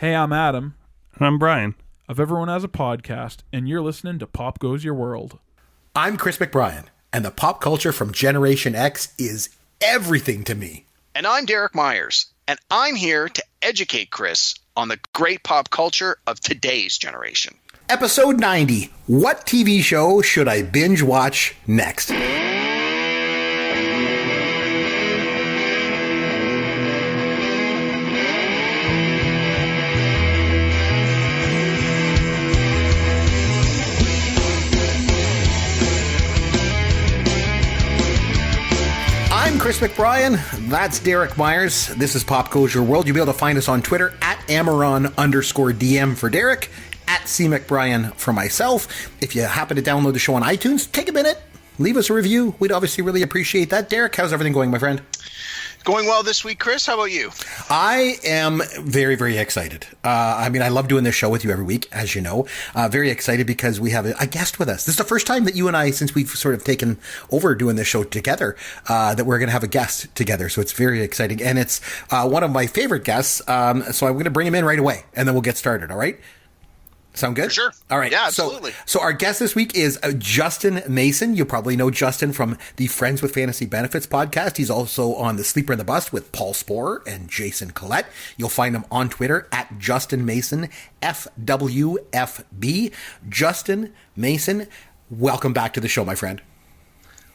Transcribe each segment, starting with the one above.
Hey, I'm Adam. And I'm Brian. Of Everyone Has a Podcast, and you're listening to Pop Goes Your World. I'm Chris McBrien, and the pop culture from Generation X is everything to me. And I'm Derek Myers, and I'm here to educate Chris on the great pop culture of today's generation. Episode 90, what TV show should I binge watch next? I'm Chris McBrien. That's Derek Myers. This is Pop Goes Your World. You'll be able to find us on Twitter at Amaron_DM for Derek, at C McBrien for myself. If you happen to download the show on iTunes, take a minute, leave us a review. We'd obviously really appreciate that. Derek, how's everything going, my friend? Going well this week, Chris. How about you? I am very, very excited. I love doing this show with you every week, as you know. Very excited because we have a guest with us. This is the first time that you and I, since we've sort of taken over doing this show together, that we're going to have a guest together. So it's very exciting. And it's one of my favorite guests. So I'm going to bring him in right away, and then we'll get started. All right? Sound good? For sure. All right. Yeah, absolutely. So our guest this week is Justin Mason. You probably know Justin from the Friends with Fantasy Benefits podcast. He's also on the Sleeper and the Bust with Paul Sporer and Jason Collette. You'll find him on Twitter at Justin Mason, FWFB. Justin Mason, welcome back to the show, my friend.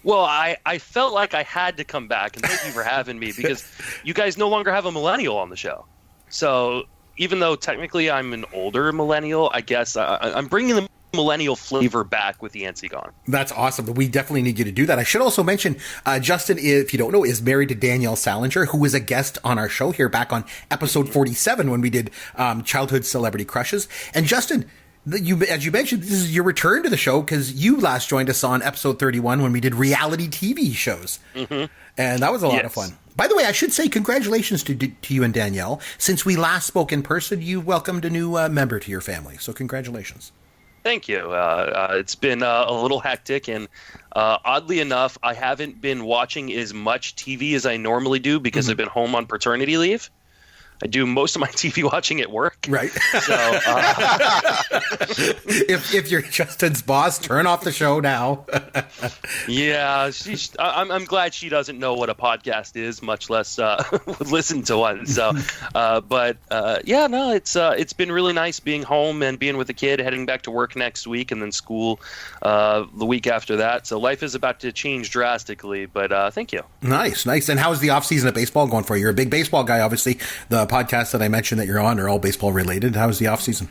Well, I felt like I had to come back, and thank you for having me, because you guys no longer have a millennial on the show. So even though technically I'm an older millennial, I guess I'm bringing the millennial flavor back with Yancey gone. That's awesome. We definitely need you to do that. I should also mention, Justin, if you don't know, is married to Danielle Salinger, who was a guest on our show here back on episode 47 when we did Childhood Celebrity Crushes. And Justin, as you mentioned, this is your return to the show because you last joined us on episode 31 when we did reality TV shows. Mm-hmm. And that was a lot of fun. By the way, I should say congratulations to you and Danielle. Since we last spoke in person, you welcomed a new member to your family. So congratulations. Thank you. It's been a little hectic, and oddly enough, I haven't been watching as much TV as I normally do because I've been home on paternity leave. I do most of my TV watching at work. Right. So, if you're Justin's boss, turn off the show now. Yeah, I'm glad she doesn't know what a podcast is, much less would listen to one. So, it's been really nice being home and being with the kid, heading back to work next week, and then school the week after that. So life is about to change drastically, but thank you. Nice. And how's the off season of baseball going for you? You're a big baseball guy, obviously. The podcasts that I mentioned that you're on are all baseball related. How's the off season?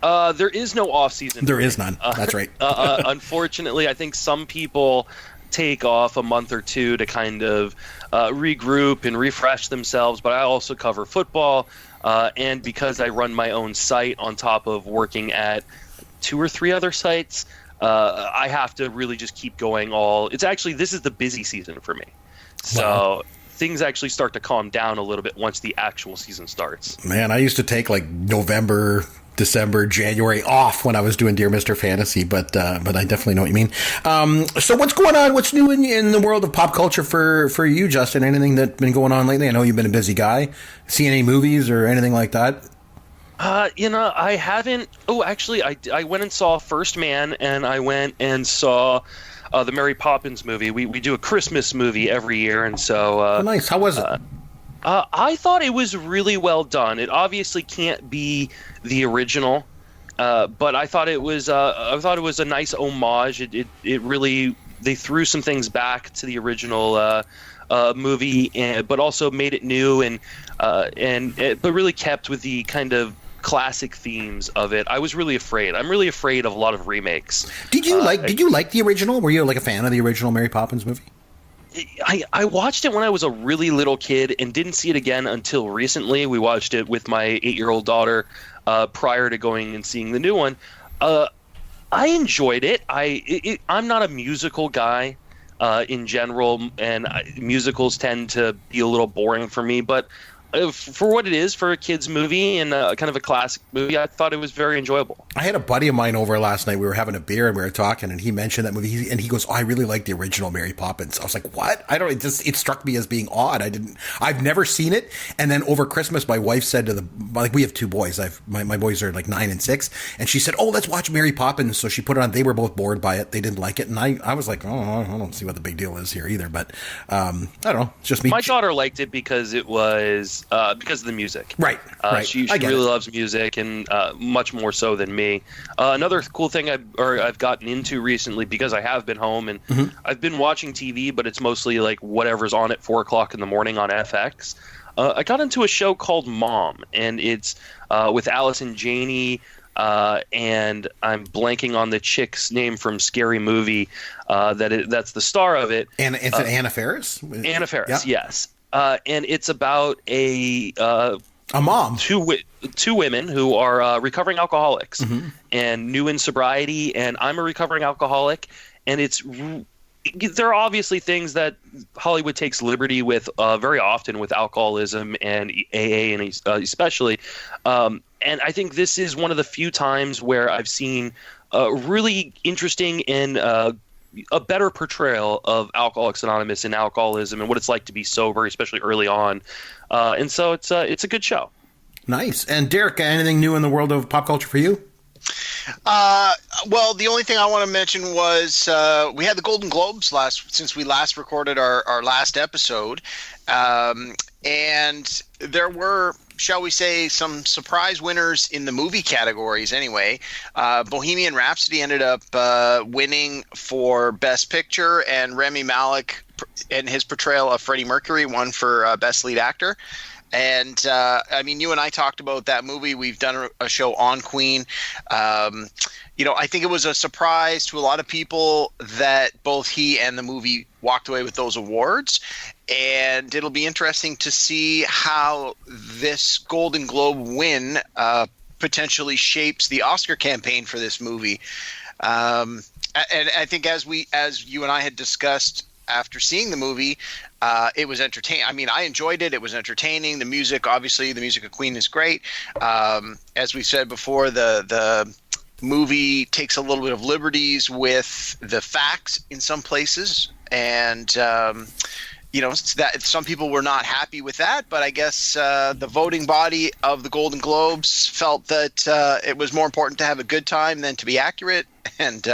There is no off season. There is none. That's right. Unfortunately, I think some people take off a month or two to kind of regroup and refresh themselves, but I also cover football, and because I run my own site on top of working at 2 or 3 other sites, I have to really just keep going this is the busy season for me. So wow. Things actually start to calm down a little bit once the actual season starts. Man, I used to take like November, December, January off when I was doing Dear Mr. Fantasy, but I definitely know what you mean. So what's going on? What's new in the world of pop culture for you, Justin? Anything that's been going on lately? I know you've been a busy guy. See any movies or anything like that? I haven't. Oh, actually, I went and saw First Man, and I went and saw the Mary Poppins movie. We do a Christmas movie every year, and so nice. How was it? I thought it was really well done. It obviously can't be the original, but I thought it was a nice homage. It really, they threw some things back to the original movie, but also made it new but really kept with the kind of classic themes of it. I was really afraid. I'm really afraid of a lot of remakes. Did you like the original? Were you like a fan of the original Mary Poppins movie? I watched it when I was a really little kid and didn't see it again until recently. We watched it with my 8-year-old daughter prior to going and seeing the new one. I enjoyed it. I'm not a musical guy in general, and musicals tend to be a little boring for me, but for what it is, for a kid's movie and kind of a classic movie, I thought it was very enjoyable. I had a buddy of mine over last night. We were having a beer and we were talking, and he mentioned that movie. And he goes, "Oh, I really like the original Mary Poppins." I was like, "What?" It struck me as being odd. I've never seen it. And then over Christmas, my wife said we have two boys. My boys are like 9 and 6, and she said, "Oh, let's watch Mary Poppins." So she put it on. They were both bored by it. They didn't like it, and I was like, "Oh, I don't see what the big deal is here either." But I don't know. It's just me. My daughter liked it because it was because of the music. Right. She really loves music, and much more so than me. Another cool thing I've gotten into recently, because I have been home and I've been watching TV, but it's mostly like whatever's on at 4 o'clock in the morning on FX. I got into a show called Mom, and it's with Allison Janney, and I'm blanking on the chick's name from Scary Movie. That's the star of it. And it's Anna Faris. Anna Faris, yeah. Yes. And it's about a mom, two women who are recovering alcoholics and new in sobriety, and I'm a recovering alcoholic, and there are obviously things that Hollywood takes liberty with very often with alcoholism and AA, and especially. And I think this is one of the few times where I've seen really interesting and a better portrayal of Alcoholics Anonymous and alcoholism and what it's like to be sober, especially early on. And so it's a good show. Nice. And Derek, anything new in the world of pop culture for you? Well, the only thing I want to mention was we had the Golden Globes since we last recorded our last episode. And there were, shall we say, some surprise winners in the movie categories anyway. Bohemian Rhapsody ended up winning for Best Picture, and Rami Malek and his portrayal of Freddie Mercury won for Best Lead Actor. And I mean, you and I talked about that movie. We've done a show on Queen. I think it was a surprise to a lot of people that both he and the movie walked away with those awards. And it'll be interesting to see how this Golden Globe win potentially shapes the Oscar campaign for this movie. And I think as you and I had discussed after seeing the movie, it was entertaining. I mean, I enjoyed it. It was entertaining. The music, obviously, the music of Queen is great. As we said before, the movie takes a little bit of liberties with the facts in some places, and that some people were not happy with that. But I guess the voting body of the Golden Globes felt that it was more important to have a good time than to be accurate, and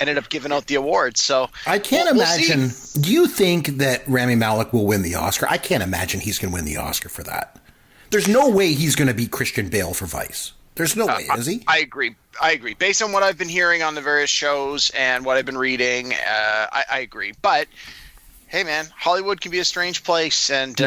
ended up giving out the awards. So I can't imagine. Do you think that Rami Malek will win the Oscar? I can't imagine he's going to win the Oscar for that. There's no way he's going to beat Christian Bale for Vice. There's no way, is he? I agree. Based on what I've been hearing on the various shows and what I've been reading, I agree. But hey, man, Hollywood can be a strange place, and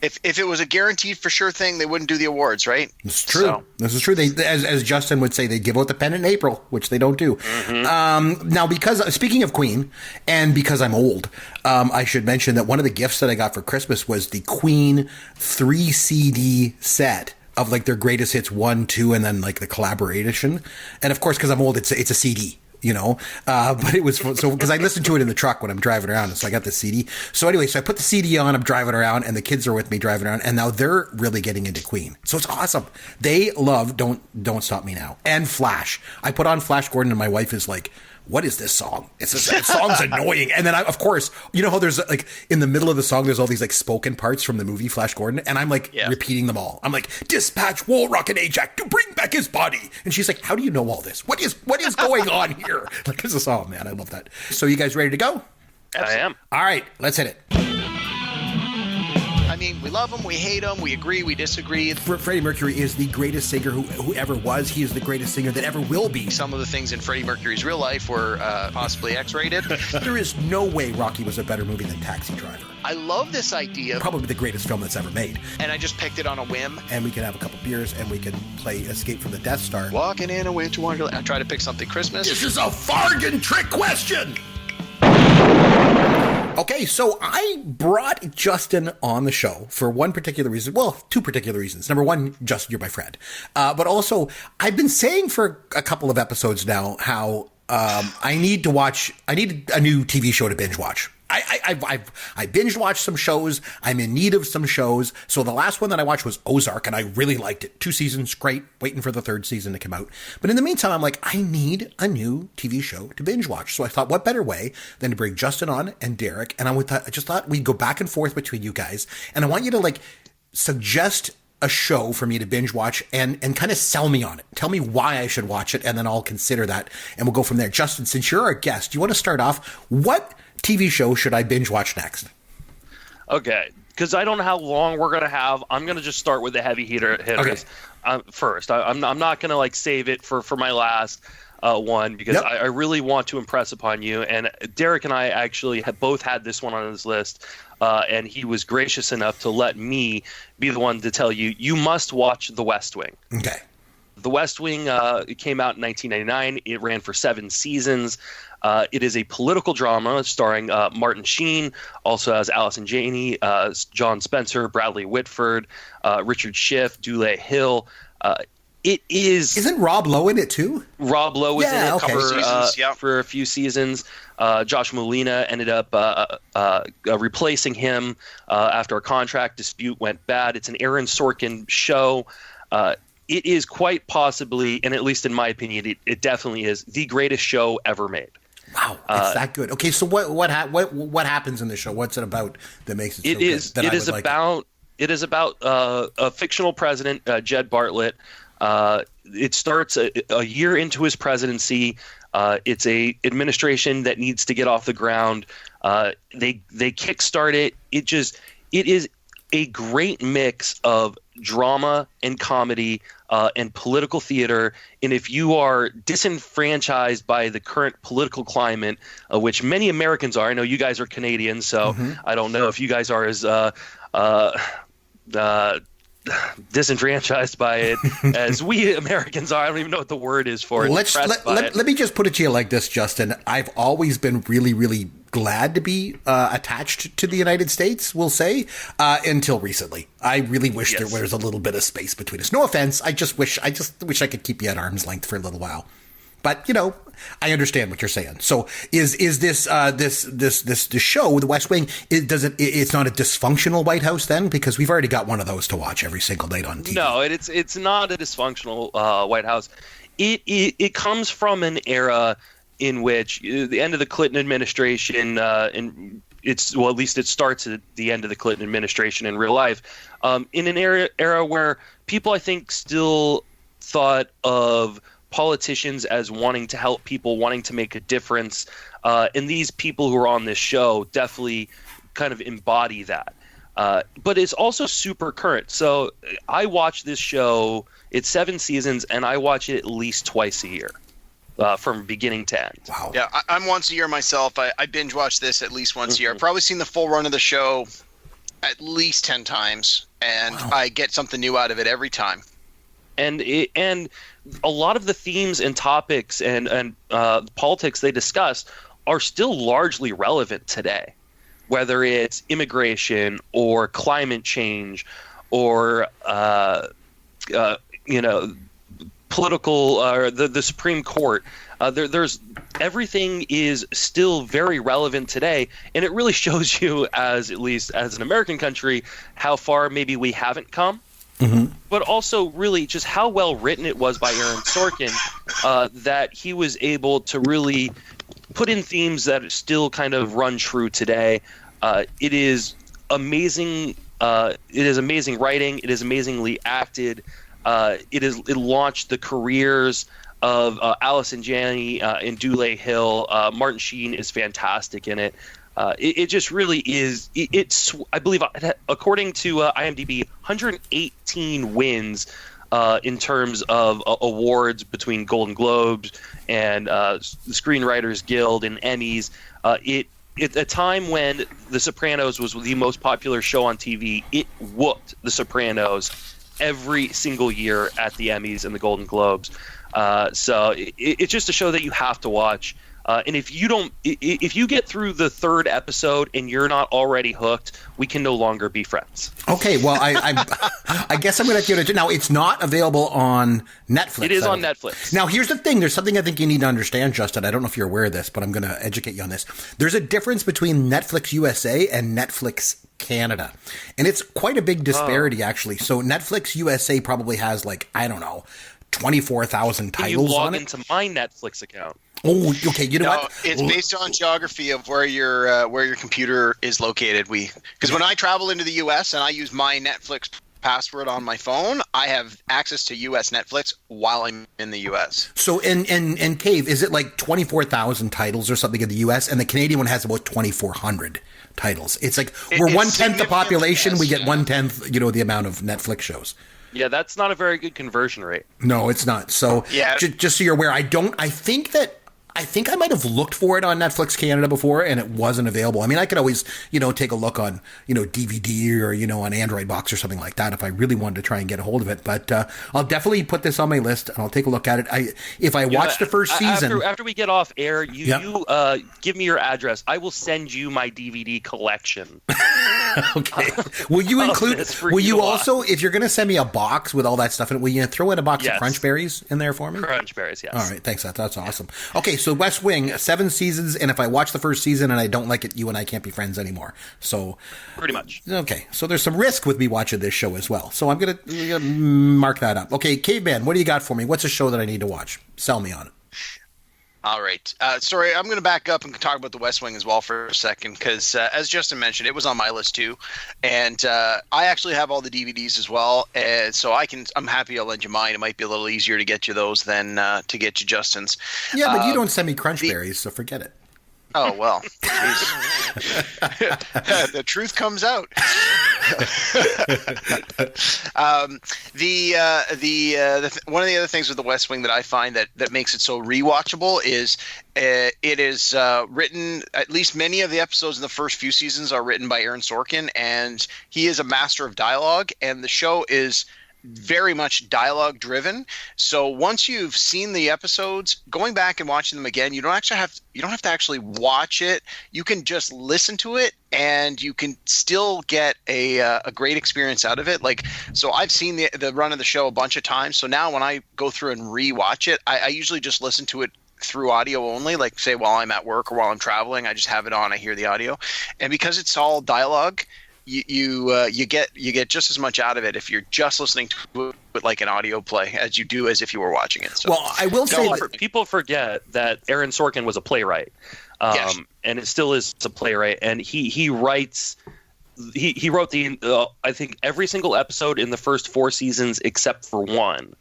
if it was a guaranteed for sure thing, they wouldn't do the awards, right? It's true. So. This is true. They, as Justin would say, they give out the pen in April, which they don't do. Now, because speaking of Queen, and because I'm old, I should mention that one of the gifts that I got for Christmas was the Queen 3 CD set of like their greatest hits 1, 2, and then like the collaboration. And of course, because I'm old, it's a CD. But it was so because I listened to it in the truck when I'm driving around. So I got the CD. So anyway, so I put the CD on, I'm driving around, and the kids are with me driving around, and now they're really getting into Queen. So it's awesome. They love Don't Stop Me Now and Flash. I put on Flash Gordon, and my wife is like, what is this song? That song's annoying. And then of course, you know how there's like in the middle of the song, there's all these like spoken parts from the movie Flash Gordon. And I'm like repeating them all. I'm like, dispatch Wolrock and Ajax to bring back his body. And she's like, how do you know all this? What is going on here? Like, this is, oh man, I love that. So you guys ready to go? I am. All right, let's hit it. I mean, we love him, we hate him, we agree, we disagree. Freddie Mercury is the greatest singer who ever was. He is the greatest singer that ever will be. Some of the things in Freddie Mercury's real life were possibly X-rated. There is no way Rocky was a better movie than Taxi Driver. I love this idea. Probably the greatest film that's ever made. And I just picked it on a whim. And we can have a couple beers and we can play Escape from the Death Star. Walking in a winter wonderland. I try to pick something Christmas. This is a fargan trick question. Okay, so I brought Justin on the show for one particular reason. Well, two particular reasons. Number one, Justin, you're my friend. But also, I've been saying for a couple of episodes now how I need a new TV show to binge watch. I I binge watched some shows. I'm in need of some shows. So the last one that I watched was Ozark, and I really liked it. 2 seasons, great. Waiting for the 3rd season to come out. But in the meantime, I'm like, I need a new TV show to binge watch. So I thought, what better way than to bring Justin on and Derek? And I just thought we'd go back and forth between you guys. And I want you to like suggest a show for me to binge watch and kind of sell me on it. Tell me why I should watch it, and then I'll consider that, and we'll go from there. Justin, since you're our guest, do you want to start off? What TV show should I binge watch next? Okay, because I don't know how long we're going to have. I'm going to just start with the heavy hitters first. I'm not going to like save it for my last one, because I really want to impress upon you. And Derek and I actually have both had this one on his list. And he was gracious enough to let me be the one to tell you, you must watch The West Wing. Okay. The West Wing it came out in 1999. It ran for 7 seasons. It is a political drama starring Martin Sheen, also has Allison Janney, John Spencer, Bradley Whitford, Richard Schiff, Dule Hill. It is. Isn't Rob Lowe in it too? Rob Lowe was in it for a few seasons. Josh Molina ended up replacing him after a contract dispute went bad. It's an Aaron Sorkin show. It is quite possibly, and at least in my opinion, it definitely is the greatest show ever made. Wow, it's that good. Okay, so what happens in the show? What's it about that makes it so good? It is about a fictional president, Jed Bartlett. It starts a year into his presidency. It's a administration that needs to get off the ground. They kickstart it. It is a great mix of drama and comedy and political theater. And if you are disenfranchised by the current political climate, which many Americans are, I know you guys are Canadian, so I don't know if you guys are as disenfranchised by it as we Americans are. I don't even know what the word is for it. Let me just put it to you like this, Justin. I've always been really, really glad to be attached to the United States, we'll say, until recently. I really wish there was a little bit of space between us. No offense. I just wish I could keep you at arm's length for a little while. But, I understand what you're saying. So is this show, The West Wing, it's not a dysfunctional White House then? Because we've already got one of those to watch every single night on TV. No, it's not a dysfunctional White House. It comes from an era in which the end of the Clinton administration, and at least it starts at the end of the Clinton administration in real life, in an era where people, I think, still thought of politicians as wanting to help people, wanting to make a difference. And these people who are on this show definitely kind of embody that. But it's also super current. So I watch this show, it's 7 seasons, and I watch it at least twice a year. From beginning to end. Wow. Yeah, I'm once a year myself. I binge watch this at least once a year. I've probably seen the full run of the show at least 10 times, and I get something new out of it every time. And a lot of the themes and topics and politics they discuss are still largely relevant today, whether it's immigration or climate change or political or the Supreme Court. There's everything is still very relevant today, and it really shows you, at least as an American country, how far maybe we haven't come. But also really just how well written it was by Aaron Sorkin, that he was able to really put in themes that still kind of run true today. It is amazing. It is amazing writing. It is amazingly acted. It launched the careers of Allison Janney and Dule Hill. Martin Sheen is fantastic in it. It just really is. It's, I believe, according to IMDb, 118 wins in terms of awards between Golden Globes and the Screenwriters Guild and Emmys. At a time when The Sopranos was the most popular show on TV, it whooped The Sopranos every single year at the Emmys and the Golden Globes. So it's just a show that you have to watch. And if you get through the third episode and you're not already hooked, we can no longer be friends. Okay, well, I guess I'm going to give it. Now, it's not available on Netflix. It is on Netflix. Now, here's the thing. There's something I think you need to understand, Justin. I don't know if you're aware of this, but I'm going to educate you on this. There's a difference between Netflix USA and Netflix Canada. And it's quite a big disparity, actually. So Netflix USA probably has, like, I don't know, 24,000 titles on it. You log into my Netflix account. Oh, okay. You know what? It's based on geography of where your computer is located. Because when I travel into the U.S. and I use my Netflix password on my phone, I have access to U.S. Netflix while I'm in the U.S. So in Cave, is it like 24,000 titles or something in the U.S. and the Canadian one has about 2,400 titles? It's like we're 1/10 the population. Yes, we get 1/10, the amount of Netflix shows. Yeah, that's not a very good conversion rate. No, it's not. So just so you're aware, I think I might have looked for it on Netflix Canada before and it wasn't available. I mean, I could always, take a look on, DVD or, on Android Box or something like that if I really wanted to try and get a hold of it. But I'll definitely put this on my list and I'll take a look at it. If I watch the first season. After we get off air, you give me your address. I will send you my DVD collection. Okay. Will you include, will you also, if you're going to send me a box with all that stuff in it, will you throw in a box of Crunch Berries in there for me? Crunch Berries, yes. All right. Thanks. That's awesome. Okay. So West Wing, 7 seasons. And if I watch the first season and I don't like it, you and I can't be friends anymore. So pretty much. Okay. So there's some risk with me watching this show as well. So I'm going to mark that up. Okay. Caveman, what do you got for me? What's a show that I need to watch? Sell me on it. All right. Sorry, I'm going to back up and talk about the West Wing as well for a second because, as Justin mentioned, it was on my list too, and I actually have all the DVDs as well, and so I'm happy I'll lend you mine. It might be a little easier to get you those than to get you Justin's. Yeah, but you don't send me Crunch Berries, so forget it. Oh, well. The truth comes out. One of the other things with the West Wing that I find that makes it so rewatchable is it is written, at least many of the episodes in the first few seasons are written by Aaron Sorkin, and he is a master of dialogue, and the show is very much dialogue driven. So once you've seen the episodes, going back and watching them again, you don't have to actually watch it. You can just listen to it and you can still get a great experience out of it. Like, so I've seen the run of the show a bunch of times. So now when I go through and rewatch it, I usually just listen to it through audio only, like say while I'm at work or while I'm traveling, I just have it on, I hear the audio. And because it's all dialogue, you get just as much out of it if you're just listening to it like an audio play as you do as if you were watching it. So, well, I will say people forget that Aaron Sorkin was a playwright, yes. And it still is a playwright, and he writes. He wrote I think every single episode in the first 4 seasons except for one.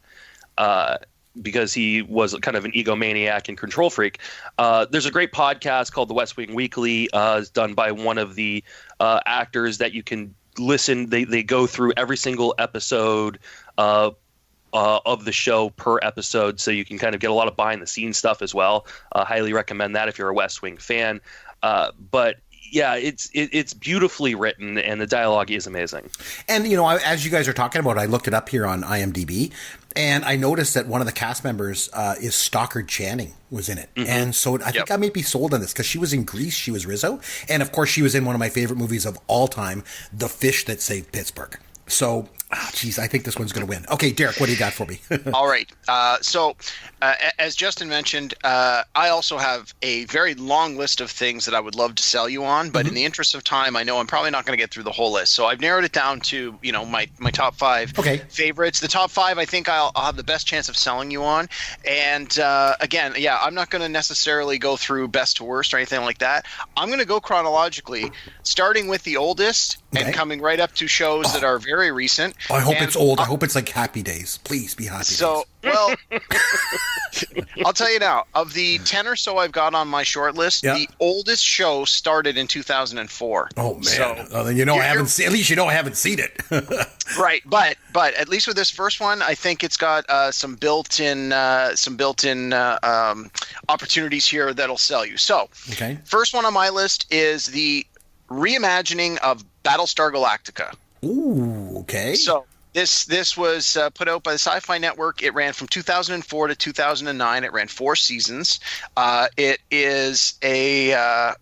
Because he was kind of an egomaniac and control freak. There's a great podcast called The West Wing Weekly. It's done by one of the actors that you can listen. They go through every single episode of the show per episode, so you can kind of get a lot of behind-the-scenes stuff as well. Highly recommend that if you're a West Wing fan. But yeah, it's beautifully written, and the dialogue is amazing. And, as you guys are talking about, I looked it up here on IMDb, and I noticed that one of the cast members is Stockard Channing was in it. Mm-hmm. And so I think I may be sold on this because she was in Grease, she was Rizzo, and of course she was in one of my favorite movies of all time, The Fish That Saved Pittsburgh. So, I think this one's going to win. Okay, Derek, what do you got for me? All right. So, as Justin mentioned, I also have a very long list of things that I would love to sell you on, but in the interest of time, I know I'm probably not going to get through the whole list. So I've narrowed it down to, my top 5 favorites. The top 5 I think I'll have the best chance of selling you on. And again, I'm not going to necessarily go through best to worst or anything like that. I'm going to go chronologically, starting with the oldest and coming right up to shows that are very recent. I hope it's old. I hope it's like Happy Days. Please be Happy Days. Well, I'll tell you now, of the 10 or so I've got on my short list, the oldest show started in 2004. Oh, man. So, then I haven't seen, at least I haven't seen it. Right. But at least with this first one, I think it's got some built-in opportunities here that'll sell you. So, first one on my list is the reimagining of Battlestar Galactica. Ooh, okay. So This was put out by the Sci-Fi Network. It ran from 2004 to 2009. It ran 4 seasons. It is a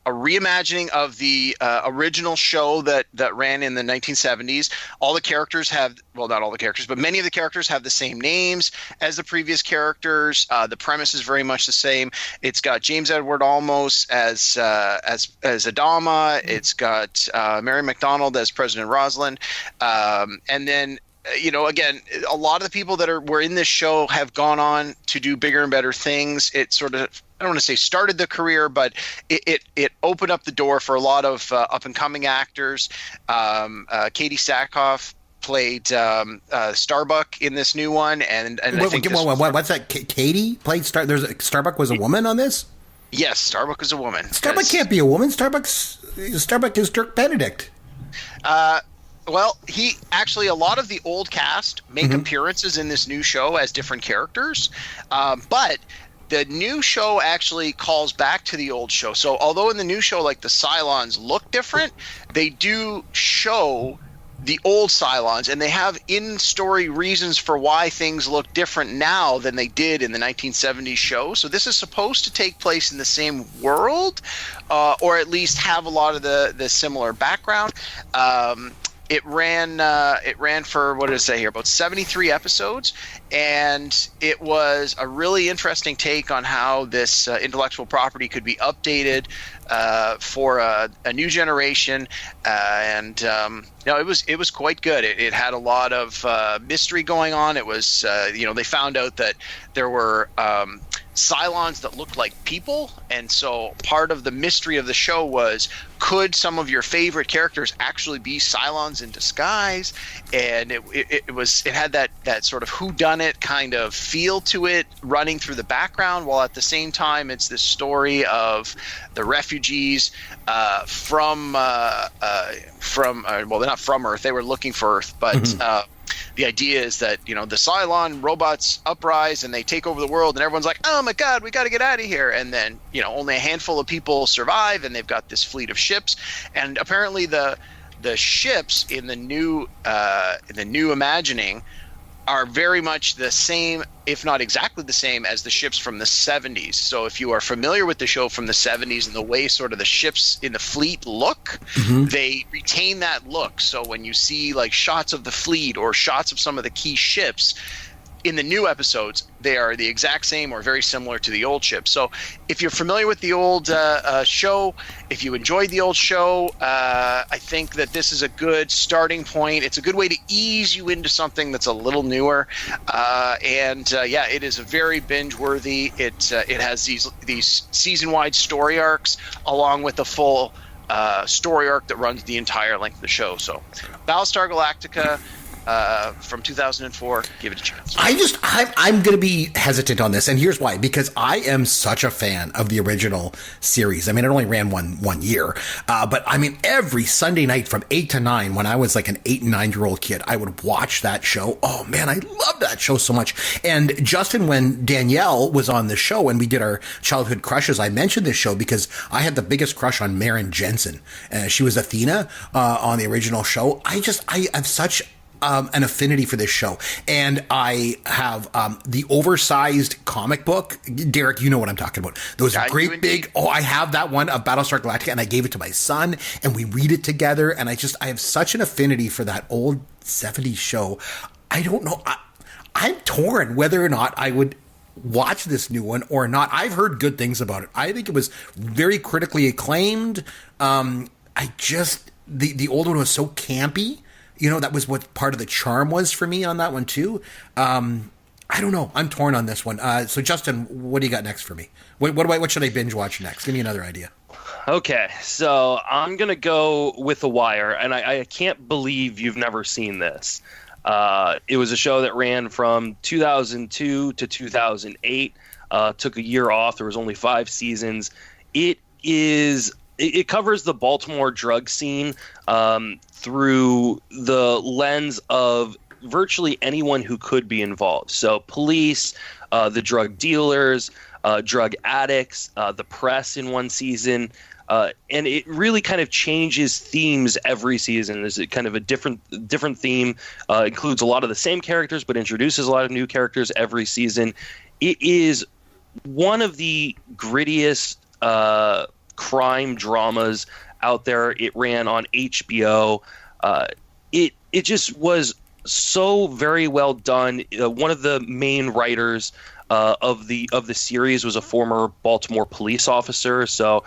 reimagining of the original show that ran in the 1970s. All the characters have, well, not all the characters, but many of the characters have the same names as the previous characters. The premise is very much the same. It's got James Edward Olmos as Adama. It's got Mary McDonald as President Rosalind, and then. Again, a lot of the people that were in this show have gone on to do bigger and better things. It sort of, I don't want to say started the career, but it opened up the door for a lot of up and coming actors. Katie Sackhoff played Starbuck in this new one, and I think what's that? Katie played Starbuck was a woman on this. Yes, Starbuck was a woman. Starbuck can't be a woman. Starbuck is Dirk Benedict. Well, a lot of the old cast make appearances in this new show as different characters, but the new show actually calls back to the old show. So although in the new show, like, the Cylons look different, they do show the old Cylons, and they have in-story reasons for why things look different now than they did in the 1970s show. So this is supposed to take place in the same world, or at least have a lot of the similar background. It ran for, what did it say here, about 73 episodes, and it was a really interesting take on how this intellectual property could be updated for a new generation, and it was quite good. It had a lot of mystery going on. It was they found out that there were Cylons that looked like people, and so part of the mystery of the show was, could some of your favorite characters actually be Cylons in disguise? And it had that sort of whodunit kind of feel to it running through the background, while at the same time it's this story of the refugees from well, they're not from Earth, they were looking for Earth, but the idea is that, the Cylon robots uprise and they take over the world, and everyone's like, oh my God, we got to get out of here. And then, only a handful of people survive, and they've got this fleet of ships. And apparently the ships in the new imagining are very much the same, if not exactly the same, as the ships from the 70s. So if you are familiar with the show from the 70s and the way sort of the ships in the fleet look, they retain that look. So when you see like shots of the fleet or shots of some of the key ships in the new episodes, they are the exact same or very similar to the old ships. So if you're familiar with the old show, if you enjoyed the old show, I think that this is a good starting point. It's a good way to ease you into something that's a little newer. It is a very binge-worthy. It has these season-wide story arcs along with the full story arc that runs the entire length of the show. So Battlestar Galactica, from 2004, give it a chance. I'm going to be hesitant on this, and here's why. Because I am such a fan of the original series. I mean, it only ran one year, but I mean, every Sunday night from 8 to 9, when I was like an 8 and 9-year-old kid, I would watch that show. Oh man, I loved that show so much. And Justin, when Danielle was on the show and we did our childhood crushes, I mentioned this show because I had the biggest crush on Maren Jensen. She was Athena on the original show. I have such an affinity for this show, and I have the oversized comic book. Derek, you know what I'm talking about. Those great big. Oh, I have that one of Battlestar Galactica, and I gave it to my son, and we read it together. And I have such an affinity for that old 70s show. I don't know. I'm torn whether or not I would watch this new one or not. I've heard good things about it. I think it was very critically acclaimed. The old one was so campy. That was what part of the charm was for me on that one too. I don't know. I'm torn on this one. So Justin, what do you got next for me? What should I binge watch next? Give me another idea. Okay, so I'm going to go with The Wire, and I can't believe you've never seen this. It was a show that ran from 2002 to 2008, took a year off. There was only 5 seasons. It covers the Baltimore drug scene through the lens of virtually anyone who could be involved. So police, the drug dealers, drug addicts, the press in one season. and it really kind of changes themes every season. There's kind of a different theme. Includes a lot of the same characters, but introduces a lot of new characters every season. It is one of the grittiest crime dramas out there. It ran on HBO. It just was so very well done. One of the main writers of the series was a former Baltimore police officer, so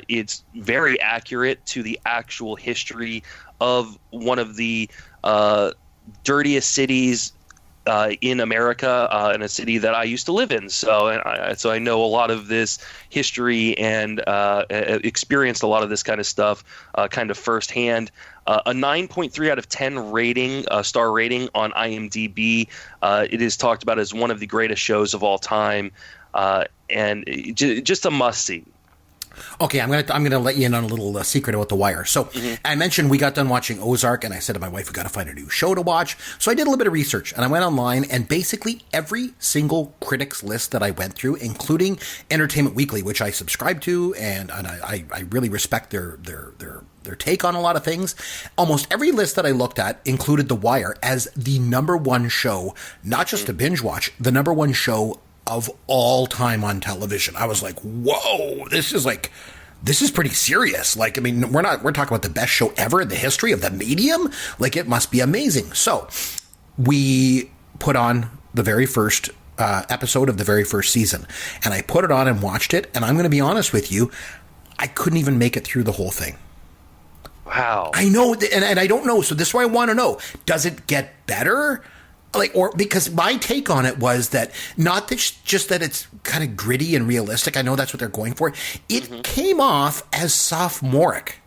it's very accurate to the actual history of one of the dirtiest cities in America, in a city that I used to live in. So I know a lot of this history and experienced a lot of this kind of stuff kind of firsthand. A 9.3 out of 10 rating, star rating on IMDb. It is talked about as one of the greatest shows of all time, and just a must-see. Okay, I'm gonna let you in on a little secret about The Wire. So I mentioned we got done watching Ozark, and I said to my wife, we got to find a new show to watch. So I did a little bit of research, and I went online, and basically every single critics list that I went through, including Entertainment Weekly, which I subscribe to, and I really respect their take on a lot of things. Almost every list that I looked at included The Wire as the number one show, not just to binge watch, the number one show of all time on television. I was like, whoa, this is pretty serious. Like, I mean, we're talking about the best show ever in the history of the medium. Like, it must be amazing. So we put on the very first episode of the very first season, and I put it on and watched it. And I'm going to be honest with you, I couldn't even make it through the whole thing. Wow. I know. And I don't know. So this is why I want to know, does it get better? Or because my take on it was that not that just that it's kind of gritty and realistic. I know that's what they're going for. It came off as sophomoric.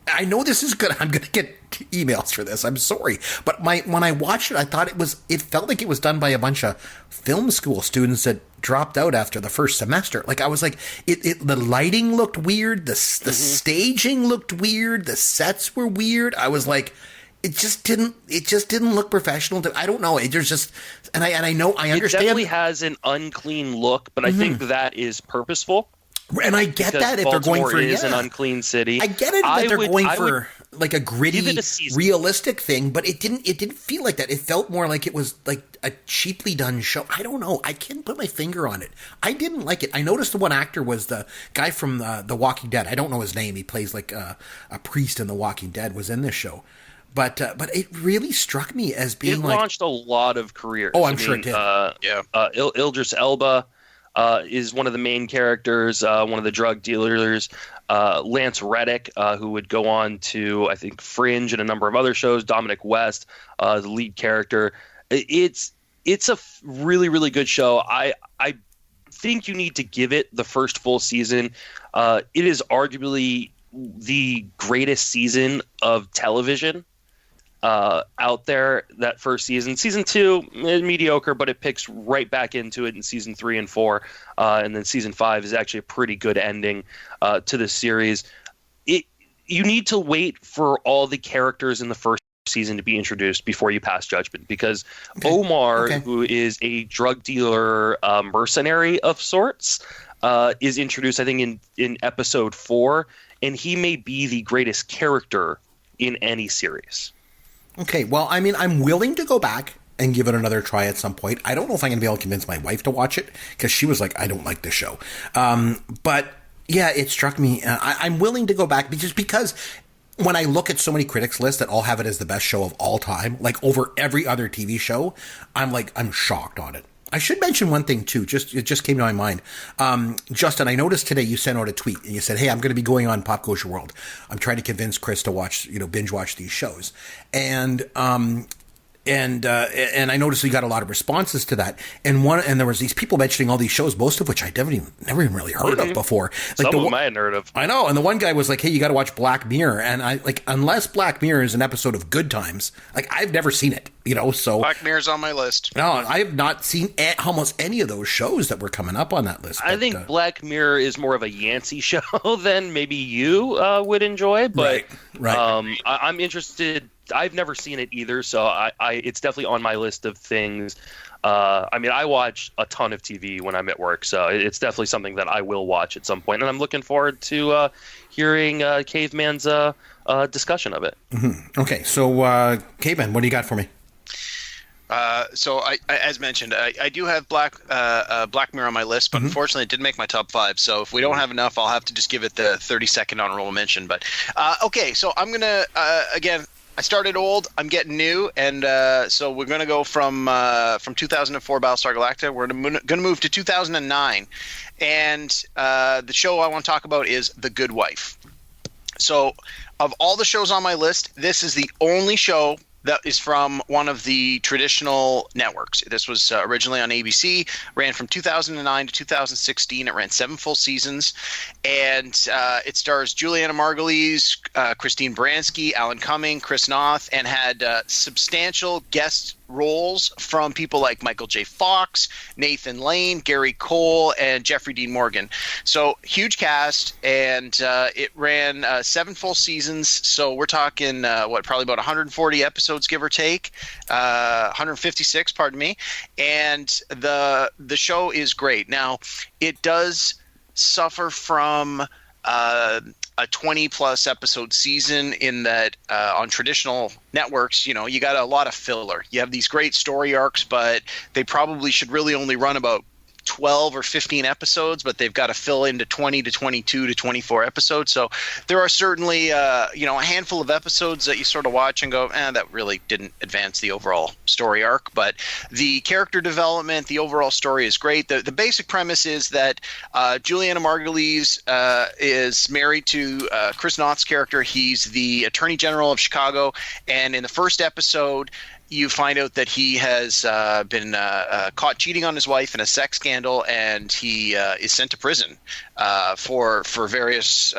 I know this is good. I'm going to get emails for this. I'm sorry. But when I watched it, I thought it felt like it was done by a bunch of film school students that dropped out after the first semester. Like, I was like, the lighting looked weird. The staging looked weird. The sets were weird. I was like, It just didn't look professional. I don't know. There's just, and I know, I understand. It definitely has an unclean look, but I think that is purposeful. And I get that if they're going for an unclean city. I get it that they're going for like a gritty, realistic thing, but it didn't feel like that. It felt more like it was like a cheaply done show. I don't know. I can't put my finger on it. I didn't like it. I noticed the one actor was the guy from The Walking Dead. I don't know his name. He plays like a priest in The Walking Dead. Was in this show. But it really struck me as being it launched a lot of careers. Oh, I'm sure it did. Idris Elba is one of the main characters, one of the drug dealers. Lance Reddick, who would go on to, I think, Fringe and a number of other shows. Dominic West, the lead character. It's a really, really good show. I think you need to give it the first full season. It is arguably the greatest season of television out there. That first season. Season 2 is mediocre, but it picks right back into it in season 3 and 4, and then season 5 is actually a pretty good ending to the series. You need to wait for all the characters in the first season to be introduced before you pass judgment, because Omar, who is a drug dealer mercenary of sorts, is introduced, I think, in episode 4, and he may be the greatest character in any series. Okay, well, I mean, I'm willing to go back and give it another try at some point. I don't know if I'm going to be able to convince my wife to watch it, because she was like, I don't like this show. But yeah, it struck me. I'm willing to go back because when I look at so many critics lists that all have it as the best show of all time, like over every other TV show, I'm shocked on it. I should mention one thing too. It just came to my mind. Justin, I noticed today you sent out a tweet and you said, "Hey, I'm going to be going on Pop Goes Your World. I'm trying to convince Chris to watch, binge watch these shows." And I noticed you got a lot of responses to that. And there was these people mentioning all these shows, most of which I never even really heard of before. Like some of them I hadn't heard of. I know. And the one guy was like, "Hey, you got to watch Black Mirror." And I unless Black Mirror is an episode of Good Times, I've never seen it. So Black Mirror's on my list. No, I have not seen almost any of those shows that were coming up on that list. I think Black Mirror is more of a Yancey show than maybe you would enjoy. But right. I'm interested. I've never seen it either, so it's definitely on my list of things I mean, I watch a ton of TV when I'm at work, so it's definitely something that I will watch at some point, and I'm looking forward to hearing Caveman's discussion of it. Mm-hmm. Okay, so Caveman, what do you got for me? So I, as mentioned, I do have Black Mirror on my list, but unfortunately it didn't make my top 5. So if we don't have enough, I'll have to just give it the 30-second honorable mention. But okay, so I'm gonna again. I started old. I'm getting new, and so we're gonna go from 2004 Battlestar Galactica. We're gonna move to 2009, and the show I want to talk about is The Good Wife. So, of all the shows on my list, this is the only show that is from one of the traditional networks. This was originally on ABC, ran from 2009 to 2016. It ran 7 full seasons, and it stars Juliana Margulies, Christine Baranski, Alan Cumming, Chris Noth, and had substantial guest roles from people like Michael J. Fox, Nathan Lane, Gary Cole, and Jeffrey Dean Morgan. So huge cast, and it ran 7 full seasons. So we're talking probably about 140 episodes, give or take, 156, pardon me. And the show is great. Now it does suffer from a 20-plus episode season in that on traditional networks, you got a lot of filler. You have these great story arcs, but they probably should really only run about 12 or 15 episodes, but they've got to fill into 20 to 22 to 24 episodes. So there are certainly, a handful of episodes that you sort of watch and go, that really didn't advance the overall story arc. But the character development, the overall story is great. The basic premise is that Juliana Margulies is married to Chris Noth's character. He's the Attorney General of Chicago. And in the first episode, you find out that he has been caught cheating on his wife in a sex scandal, and he is sent to prison for various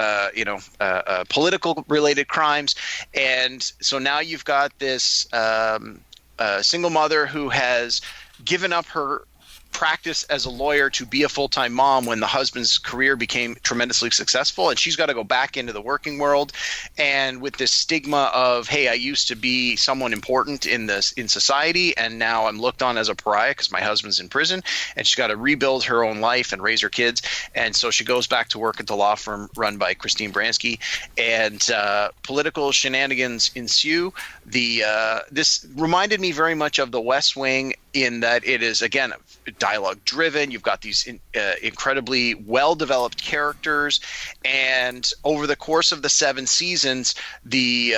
political related crimes. And so now you've got this single mother who has given up her practice as a lawyer to be a full-time mom when the husband's career became tremendously successful, and she's got to go back into the working world, and with this stigma of, hey, I used to be someone important in society, and now I'm looked on as a pariah because my husband's in prison, and she's got to rebuild her own life and raise her kids. And so she goes back to work at the law firm run by Christine Baranski, and political shenanigans ensue. This reminded me very much of The West Wing in that it is, again, dialogue driven. You've got these incredibly well developed characters, and over the course of the 7 seasons, the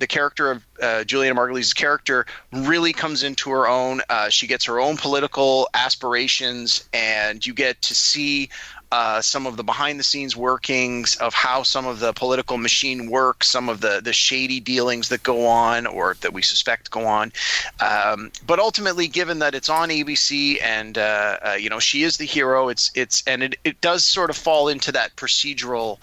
character of Juliana Margulies' character really comes into her own. She gets her own political aspirations, and you get to see some of the behind-the-scenes workings of how some of the political machine works, some of the shady dealings that go on or that we suspect go on. But ultimately, given that it's on ABC and she is the hero, it does sort of fall into that procedural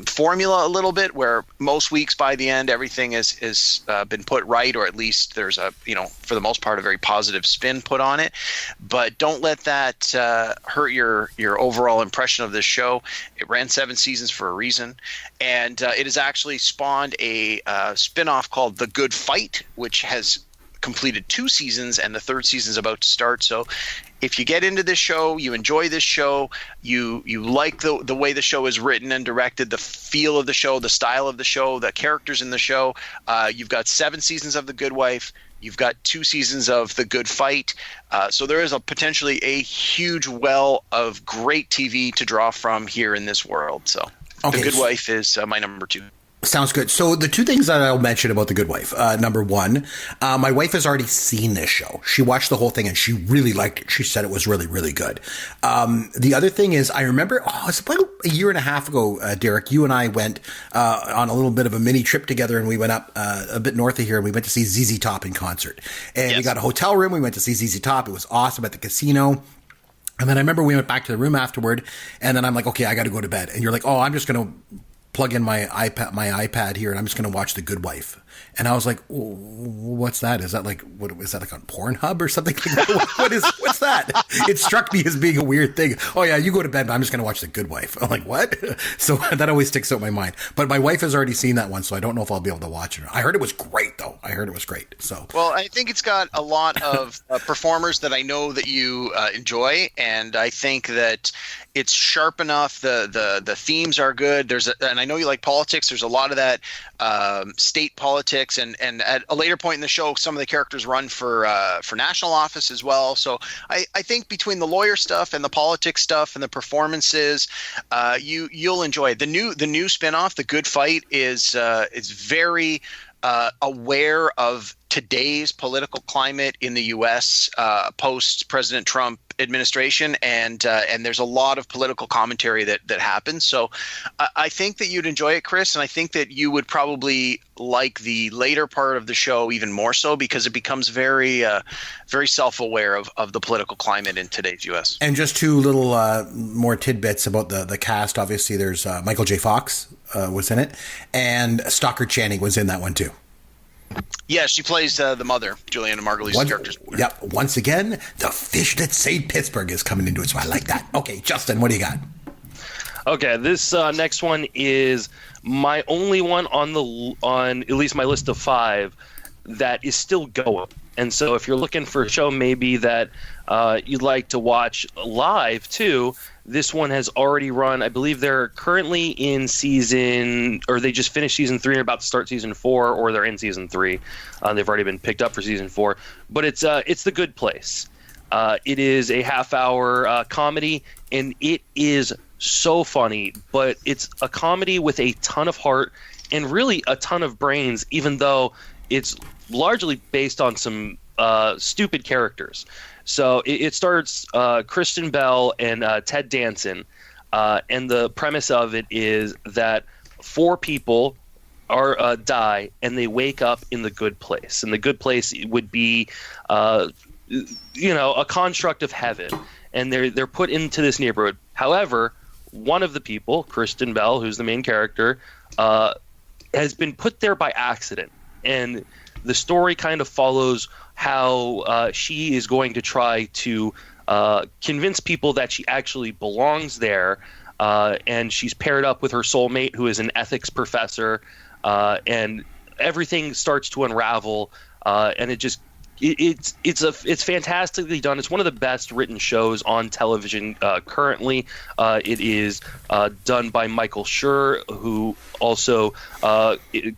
formula a little bit, where most weeks by the end everything is been put right, or at least there's for the most part a very positive spin put on it. But don't let that hurt your overall impression of this show. It ran 7 seasons for a reason, and it has actually spawned a spin-off called The Good Fight, which has completed 2 seasons, and the 3rd season is about to start. So if you get into this show, you enjoy this show, you like the way the show is written and directed, the feel of the show, the style of the show, the characters in the show, you've got 7 seasons of The Good Wife, you've got 2 seasons of The Good Fight. So there is potentially a huge well of great TV to draw from here in this world. So okay. The Good Wife is my number 2. Sounds good. So the 2 things that I'll mention about The Good Wife. Number 1, my wife has already seen this show. She watched the whole thing and she really liked it. She said it was really, really good. The other thing is, I remember, it's about a year and a half ago, Derek, you and I went on a little bit of a mini trip together, and we went up a bit north of here, and we went to see ZZ Top in concert. And yes. We got a hotel room. We went to see ZZ Top. It was awesome at the casino. And then I remember we went back to the room afterward, and then I'm like, okay, I got to go to bed. And you're like, oh, I'm just going to plug in my iPad here, and I'm just going to watch The Good Wife. And I was like, what's that? Is that like, what is that like on Pornhub or something? What's that? It struck me as being a weird thing. Oh yeah, you go to bed, but I'm just going to watch The Good Wife. I'm like, what? So that always sticks out in my mind. But my wife has already seen that one, so I don't know if I'll be able to watch it. I heard it was great though. So. Well, I think it's got a lot of performers that I know that you enjoy, and I think that it's sharp enough. The themes are good. And I know you like politics. There's a lot of that state politics, and at a later point in the show, some of the characters run for national office as well. So I think between the lawyer stuff and the politics stuff and the performances, you'll enjoy it. The new spinoff, The Good Fight, is very aware of today's political climate in the U.S. Post President Trump administration, and there's a lot of political commentary that happens. So I think that you'd enjoy it, Chris, and I think that you would probably like the later part of the show even more so, because it becomes very very self-aware of the political climate in today's U.S. And just two little more tidbits about the cast. Obviously, there's Michael J. Fox was in it, and Stockard Channing was in that one too. Yeah, she plays the mother, Juliana Margulies' character's mother. Yep. Once again, the fish that saved Pittsburgh is coming into it, so I like that. Okay, Justin, what do you got? Okay, this next one is my only one on at least my list of 5 that is still going. And so if you're looking for a show maybe that you'd like to watch live too, this one has already run. I believe they're currently in they just finished season 3 and are about to start season 4, or they're in season 3. They've already been picked up for season 4. But it's The Good Place. It is a half-hour comedy, and it is so funny. But it's a comedy with a ton of heart and really a ton of brains, even though it's largely based on some stupid characters. So it starts Kristen Bell and Ted Danson, and the premise of it is that 4 people die and they wake up in the good place, and the good place would be a construct of heaven, and they're put into this neighborhood. However, one of the people, Kristen Bell, who's the main character, has been put there by accident, and the story kind of follows how she is going to try to convince people that she actually belongs there, and she's paired up with her soulmate, who is an ethics professor, and everything starts to unravel, and it's fantastically done. It's one of the best written shows on television currently. It is done by Michael Schur, who also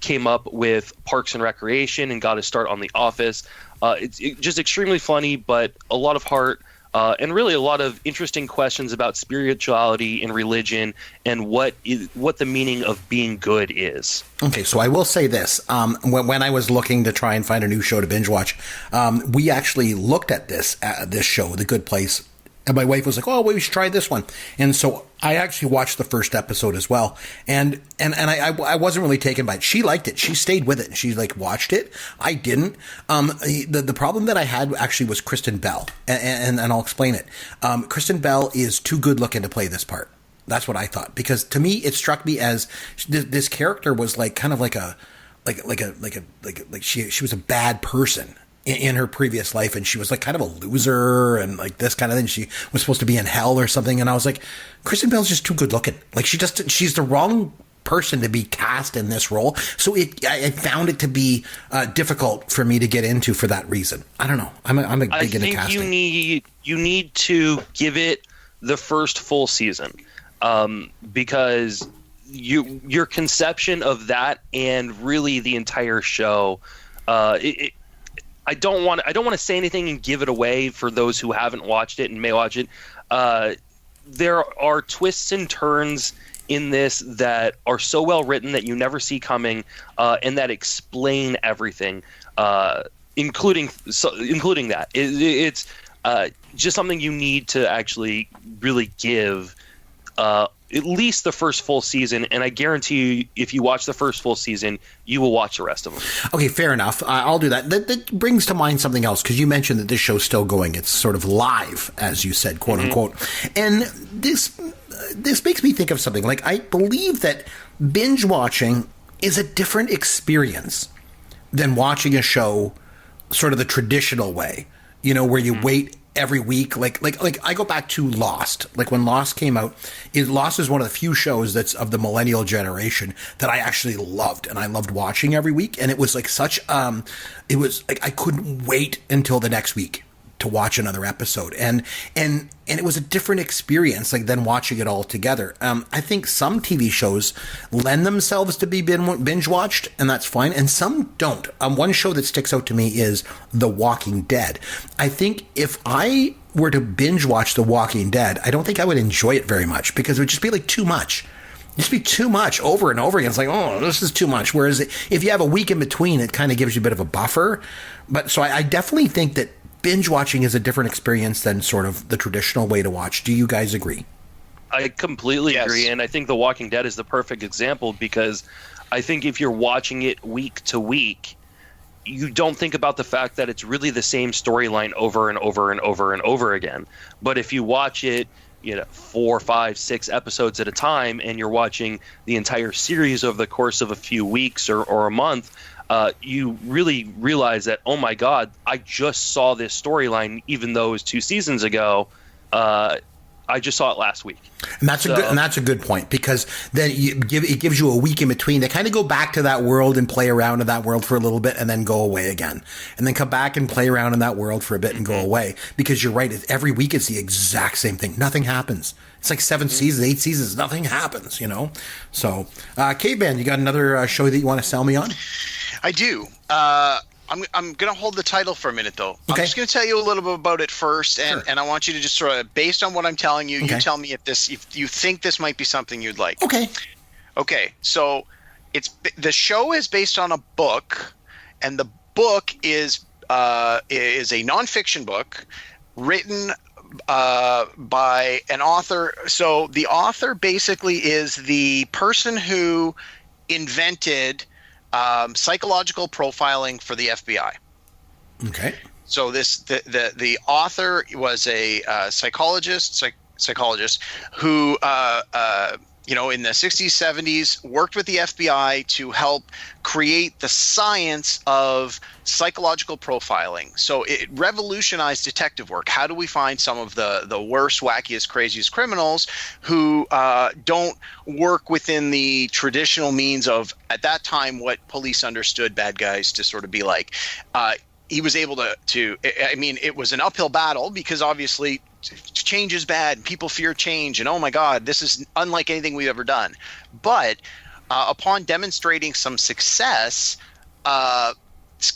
came up with Parks and Recreation and got his start on The Office. It's just extremely funny, but a lot of heart, and really a lot of interesting questions about spirituality and religion and what the meaning of being good is. Okay, so I will say this. When I was looking to try and find a new show to binge watch, we actually looked at this show, The Good Place, and my wife was like, "Oh, well, we should try this one." And so I actually watched the first episode as well, and I wasn't really taken by it. She liked it. She stayed with it. She watched it. I didn't. The problem that I had actually was Kristen Bell, and I'll explain it. Kristen Bell is too good looking to play this part. That's what I thought, because to me it struck me as this character was she was a bad person in her previous life, and she was kind of a loser and this kind of thing. She was supposed to be in hell or something, and I was like, Kristen Bell's just too good looking. She's the wrong person to be cast in this role. So I found it to be difficult for me to get into for that reason. I don't know. I'm a big into casting. You need to give it the first full season, because your conception of that and really the entire show, I don't want to say anything and give it away for those who haven't watched it and may watch it. There are twists and turns in this that are so well written that you never see coming, and that explain everything, including that. It's just something you need to actually really give at least the first full season, and I guarantee you, if you watch the first full season, you will watch the rest of them. Okay, fair enough. I'll do that. That brings to mind something else, because you mentioned that this show's still going. It's sort of live, as you said, quote unquote. And this makes me think of something. I believe that binge watching is a different experience than watching a show sort of the traditional way, where you wait every week. Like I go back to Lost. Like when Lost came out, Lost is one of the few shows that's of the millennial generation that I actually loved, and I loved watching every week. And it was like it was like I couldn't wait until the next week to watch another episode, and it was a different experience than watching it all together. I think some TV shows lend themselves to be binge watched, and that's fine, and some don't. One show that sticks out to me is The Walking Dead. I think if I were to binge watch The Walking Dead, I don't think I would enjoy it very much, because it would just be too much. Just be too much over and over again. It's like, oh, this is too much. Whereas if you have a week in between, it kind of gives you a bit of a buffer. But so I definitely think that binge watching is a different experience than sort of the traditional way to watch. Do you guys agree? I completely agree, and I think The Walking Dead is the perfect example, because I think if you're watching it week to week, you don't think about the fact that it's really the same storyline over and over and over and over again. But if you watch it, 4, 5, 6 episodes at a time, and you're watching the entire series over the course of a few weeks or a month, you really realize that, oh my God, I just saw this storyline, even though it was 2 seasons ago. I just saw it last week. And that's a good point, because then it gives you a week in between to kind of go back to that world and play around in that world for a little bit, and then go away again, and then come back and play around in that world for a bit and go away. Because you're right, every week it's the exact same thing. Nothing happens. It's like 7 seasons, 8 seasons, nothing happens. So, Caveman, you got another show that you want to sell me on? I do. I'm going to hold the title for a minute, though. Okay. I'm just going to tell you a little bit about it first, and, Sure. and I want you to just sort of, based on what I'm telling you, Okay. you tell me if you think this might be something you'd like. Okay. Okay, so the show is based on a book, and the book is a nonfiction book written by an author. So the author basically is the person who invented psychological profiling for the FBI. Okay. So the author was a psychologist who in the 60s, 70s worked with the FBI to help create the science of psychological profiling. So it revolutionized detective work. How do we find some of the worst, wackiest, craziest criminals who don't work within the traditional means of, at that time, what police understood bad guys to sort of be like? He was able to it was an uphill battle, because obviously change is bad. People fear change, and oh my God, this is unlike anything we've ever done. But upon demonstrating some success,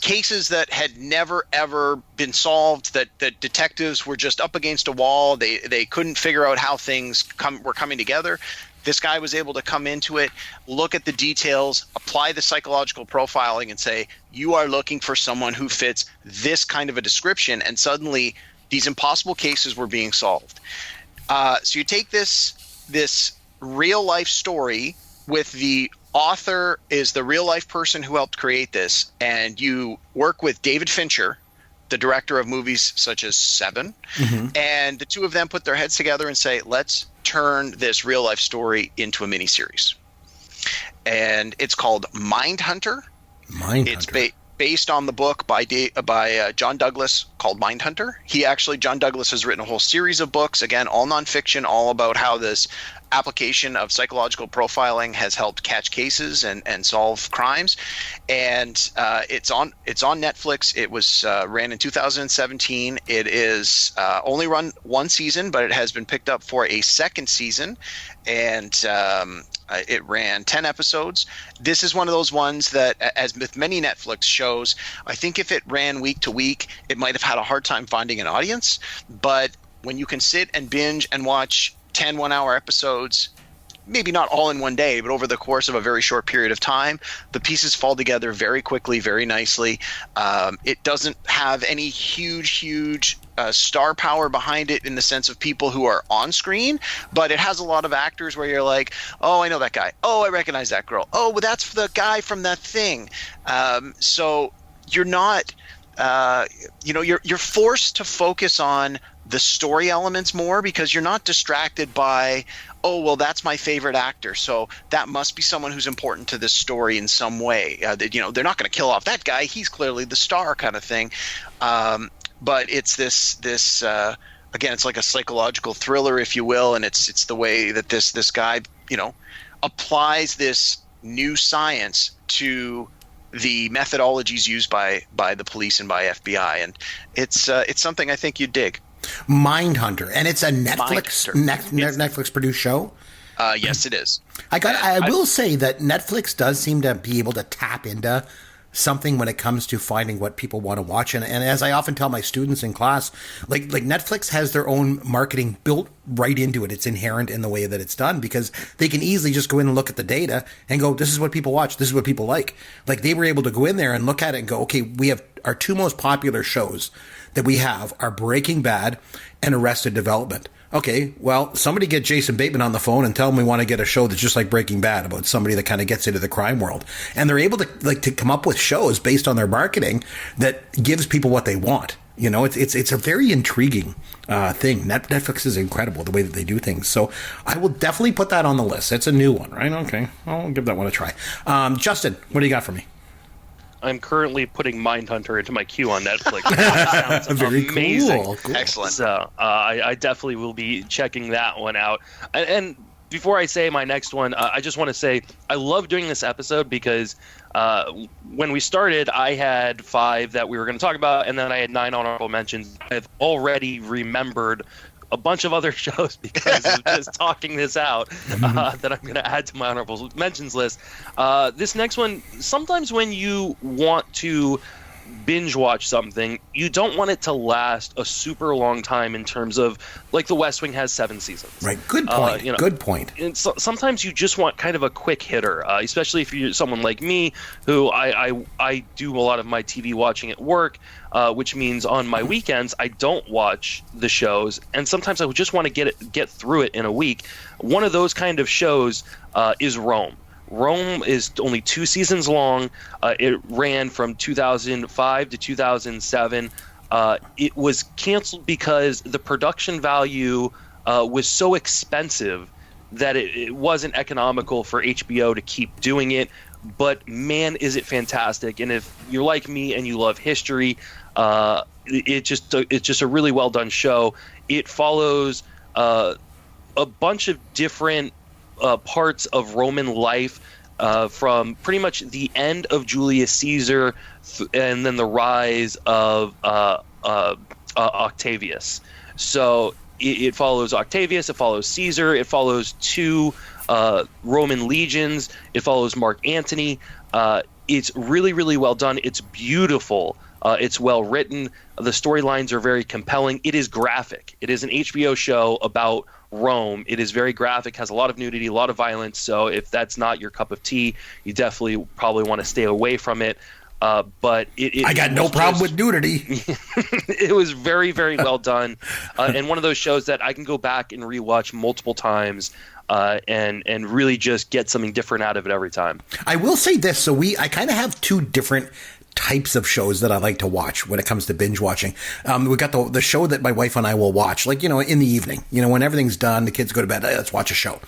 cases that had never ever been solved, that detectives were just up against a wall, they couldn't figure out how things were coming together. This guy was able to come into it, look at the details, apply the psychological profiling, and say, you are looking for someone who fits this kind of a description, and suddenly these impossible cases were being solved. So you take this real life story with the author is the real life person who helped create this, and you work with David Fincher, the director of movies such as Seven, and the two of them put their heads together and say, let's turn this real life story into a miniseries. And it's called Mindhunter. It's based on the book by John Douglas called Mindhunter. John Douglas has written a whole series of books, again, all nonfiction, all about how this application of psychological profiling has helped catch cases and solve crimes. And it's on Netflix. It was ran in 2017. It is only run 1 season, but it has been picked up for a 2nd season, and it ran 10 episodes. This is one of those ones that, as with many Netflix shows, I think if it ran week to week, it might have had a hard time finding an audience. But when you can sit and binge and watch 10 one-hour episodes, maybe not all in one day, but over the course of a very short period of time, the pieces fall together very quickly, very nicely. It doesn't have any huge star power behind it in the sense of people who are on screen, but it has a lot of actors where you're like, oh, I know that guy. Oh, I recognize that girl. Oh, well, that's the guy from that thing. So you're not you're forced to focus on the story elements more because you're not distracted by, oh, well, that's my favorite actor, so that must be someone who's important to this story in some way. They're not going to kill off that guy. He's clearly the star kind of thing. But it's this again, it's like a psychological thriller, if you will, and it's the way that this guy, applies this new science to the methodologies used by the police and by FBI, and it's something I think you'd dig. Mindhunter, and it's a Netflix produced show. Yes, it is. I will say that Netflix does seem to be able to tap into something when it comes to finding what people want to watch. And as I often tell my students in class, like Netflix has their own marketing built right into it. It's inherent in the way that it's done because they can easily just go in and look at the data and go, this is what people watch. This is what people like. Like they were able to go in there and look at it and go, okay, we have our two most popular shows that we have are Breaking Bad and Arrested Development. Okay, well, somebody get Jason Bateman on the phone and tell him we want to get a show that's just like Breaking Bad about somebody that kind of gets into the crime world. And they're able to come up with shows based on their marketing that gives people what they want. It's a very intriguing thing. Netflix is incredible the way that they do things. So I will definitely put that on the list. It's a new one, right? Okay, I'll give that one a try. Justin, what do you got for me? I'm currently putting Mindhunter into my queue on Netflix. That sounds very amazing. Cool. Excellent. So I definitely will be checking that one out. And before I say my next one, I just want to say I love doing this episode because when we started, I had 5 that we were going to talk about, and then I had 9 honorable mentions. I've already remembered a bunch of other shows because of just talking this out that I'm going to add to my honorable mentions list. This next one, sometimes when you want to binge watch something, you don't want it to last a super long time in terms of, like, The West Wing has 7 seasons. Right. Good point. Good point. And sometimes you just want kind of a quick hitter, especially if you're someone like me who I do a lot of my TV watching at work, which means on my weekends I don't watch the shows, and sometimes I would just want to get through it in a week. One of those kind of shows is Rome. Rome is only 2 seasons long. It ran from 2005 to 2007. It was canceled because the production value was so expensive that it wasn't economical for HBO to keep doing it. But man, is it fantastic! And if you're like me and you love history, it's just a really well done show. It follows a bunch of different parts of Roman life, from pretty much the end of Julius Caesar and then the rise of Octavius. So it follows Octavius, it follows Caesar, it follows 2 Roman legions, it follows Mark Antony. It's really, really well done. It's beautiful. It's well written. The storylines are very compelling. It is graphic. It is an HBO show about Rome. It is very graphic, has a lot of nudity, a lot of violence. So if that's not your cup of tea, you definitely probably want to stay away from it. But I got no problem with nudity. It was very, very well done. And one of those shows that I can go back and rewatch multiple times. And really just get something different out of it every time. I will say this. So I kind of have 2 different types of shows that I like to watch when it comes to binge watching. We got the show that my wife and I will watch, like, in the evening, when everything's done, the kids go to bed, let's watch a show.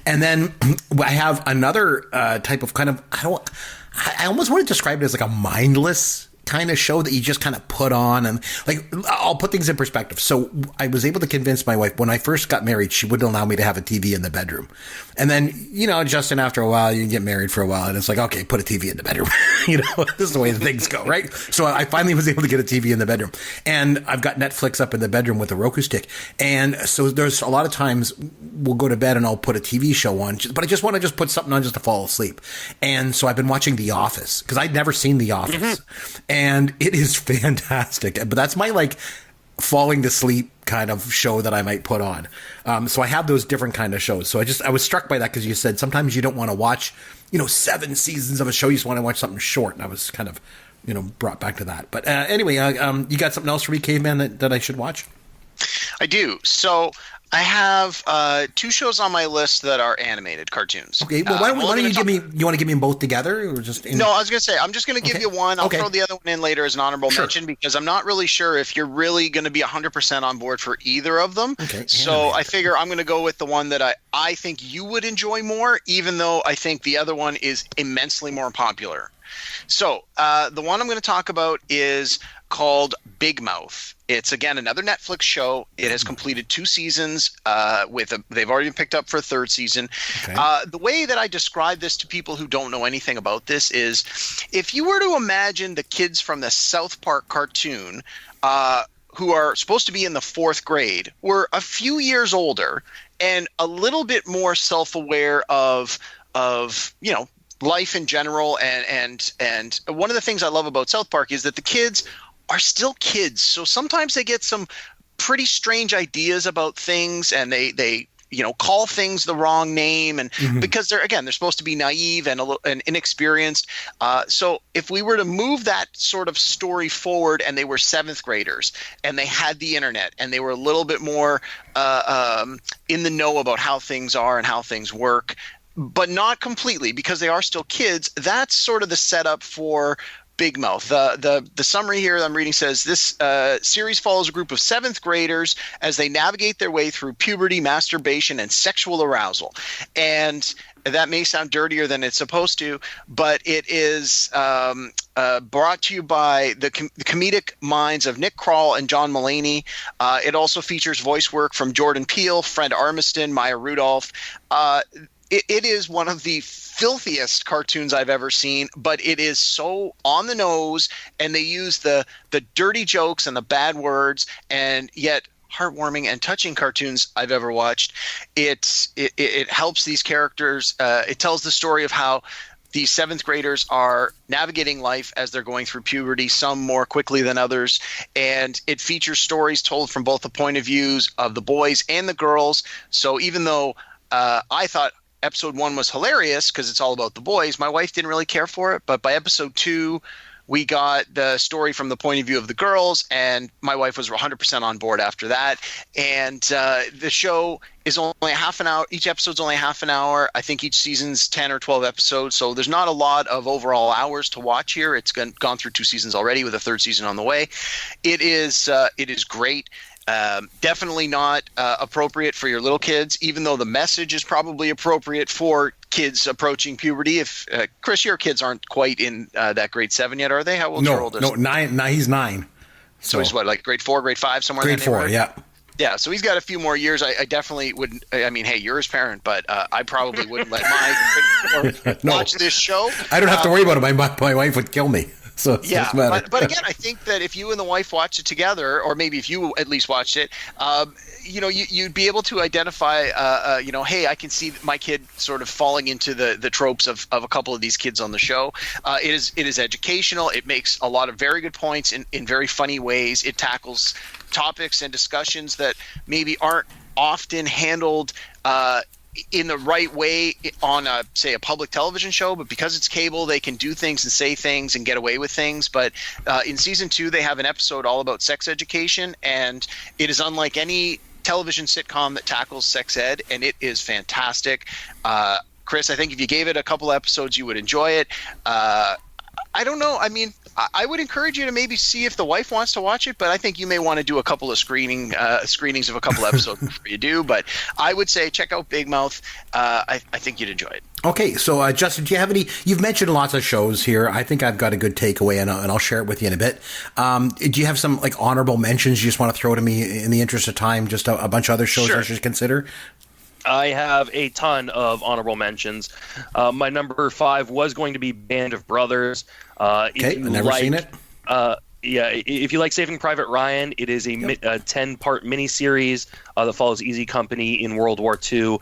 And then I have another type of kind of, I almost want to describe it as like a mindless kind of show that you just kind of put on. And like, I'll put things in perspective. So I was able to convince my wife when I first got married, she wouldn't allow me to have a TV in the bedroom. And then, Justin, after a while, you get married for a while and it's like, okay, put a TV in the bedroom. This is the way things go, right? So I finally was able to get a TV in the bedroom, and I've got Netflix up in the bedroom with a Roku stick. And so there's a lot of times we'll go to bed and I'll put a TV show on, but I just want to put something on just to fall asleep. And so I've been watching The Office because I'd never seen The Office. And it is fantastic. But that's my falling to sleep kind of show that I might put on. So I have those different kind of shows. So I was struck by that because you said sometimes you don't want to watch, 7 seasons of a show. You just want to watch something short. And I was kind of, brought back to that. But anyway, you got something else for me, Caveman, that I should watch? I do. So I have two shows on my list that are animated cartoons. Okay, well, why don't you give me? You want to give me them both together, or just? No, I was going to say I'm just going to give you one. I'll throw the other one in later as an honorable mention because I'm not really sure if you're really going to be 100% on board for either of them. Okay, so I figure I'm going to go with the one that I think you would enjoy more, even though I think the other one is immensely more popular. So the one I'm going to talk about is called Big Mouth. It's, again, another Netflix show. It has completed 2 seasons. They've already been picked up for a 3rd season. Okay. The way that I describe this to people who don't know anything about this is if you were to imagine the kids from the South Park cartoon who are supposed to be in the 4th grade were a few years older and a little bit more self-aware of life in general, and one of the things I love about South Park is that the kids are still kids. So sometimes they get some pretty strange ideas about things, and they call things the wrong name, and because they're supposed to be naive and inexperienced. So if we were to move that sort of story forward, and they were 7th graders, and they had the internet, and they were a little bit more in the know about how things are and how things work, but not completely because they are still kids. That's sort of the setup for Big Mouth. The summary here I'm reading says this series follows a group of 7th graders as they navigate their way through puberty, masturbation, and sexual arousal. And that may sound dirtier than it's supposed to, but it is brought to you by the comedic minds of Nick Kroll and John Mulaney. It also features voice work from Jordan Peele, Fred Armisen, Maya Rudolph. It is one of the filthiest cartoons I've ever seen, but it is so on the nose, and they use the dirty jokes and the bad words, and yet heartwarming and touching cartoons I've ever watched. It helps these characters. It tells the story of how these 7th graders are navigating life as they're going through puberty, some more quickly than others. And it features stories told from both the point of views of the boys and the girls. So even though I thought episode 1 was hilarious because it's all about the boys, my wife didn't really care for it. But by episode 2, we got the story from the point of view of the girls, and my wife was 100% on board after that. And the show is only half an hour. Each episode's only half an hour. I think each season's 10 or 12 episodes, so there's not a lot of overall hours to watch here. It's gone through 2 seasons already with a 3rd season on the way. It is great. Definitely not appropriate for your little kids, even though the message is probably appropriate for kids approaching puberty. If Chris, your kids aren't quite in that grade 7 yet, are they? How old's your oldest? No, 9. He's 9. So he's what, like grade 4, grade 5, somewhere? Grade 4, yeah. Yeah, so he's got a few more years. I definitely wouldn't. I mean, hey, you're his parent, but I probably wouldn't let my watch this show. I don't have to worry about it. My wife would kill me. So yeah, but again, I think that if you and the wife watched it together, or maybe if you at least watched it, you'd be able to identify, hey, I can see my kid sort of falling into the tropes of a couple of these kids on the show. It is educational. It makes a lot of very good points in very funny ways. It tackles topics and discussions that maybe aren't often handled in the right way on a public television show, but because it's cable, they can do things and say things and get away with things. But in season 2, they have an episode all about sex education, and it is unlike any television sitcom that tackles sex ed, and it is fantastic. Chris, I think if you gave it a couple episodes, you would enjoy it. I don't know. I mean, I would encourage you to maybe see if the wife wants to watch it, but I think you may want to do a couple of screenings of a couple episodes before you do. But I would say check out Big Mouth. I think you'd enjoy it. Okay, so Justin, do you have any? You've mentioned lots of shows here. I think I've got a good takeaway, and I'll share it with you in a bit. Do you have some like honorable mentions you just want to throw to me in the interest of time? Just a bunch of other shows I should consider. I have a ton of honorable mentions. My number 5 was going to be Band of Brothers. Okay, I've never seen it. Yeah, if you like Saving Private Ryan, it is a 10-part miniseries that follows Easy Company in World War II.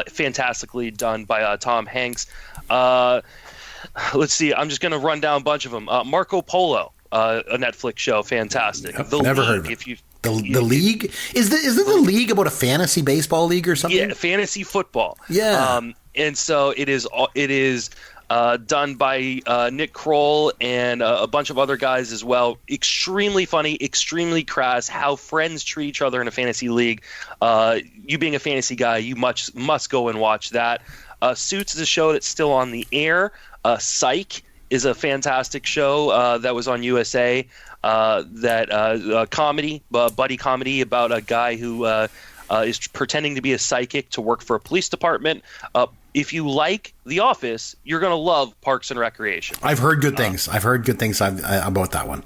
Fantastically done by Tom Hanks. Let's see, I'm just going to run down a bunch of them. Marco Polo, a Netflix show, fantastic. I've never heard of it. The League? Isn't the League about a fantasy baseball league or something? Yeah, fantasy football. Yeah. And so it is done by Nick Kroll and a bunch of other guys as well. Extremely funny, extremely crass, how friends treat each other in a fantasy league. You being a fantasy guy, you must go and watch that. Suits is a show that's still on the air. Psych is a fantastic show that was on USA. Comedy, buddy comedy about a guy who is pretending to be a psychic to work for a police department. If you like The Office, you're going to love Parks and Recreation. I've heard good things. I've heard good things about that one.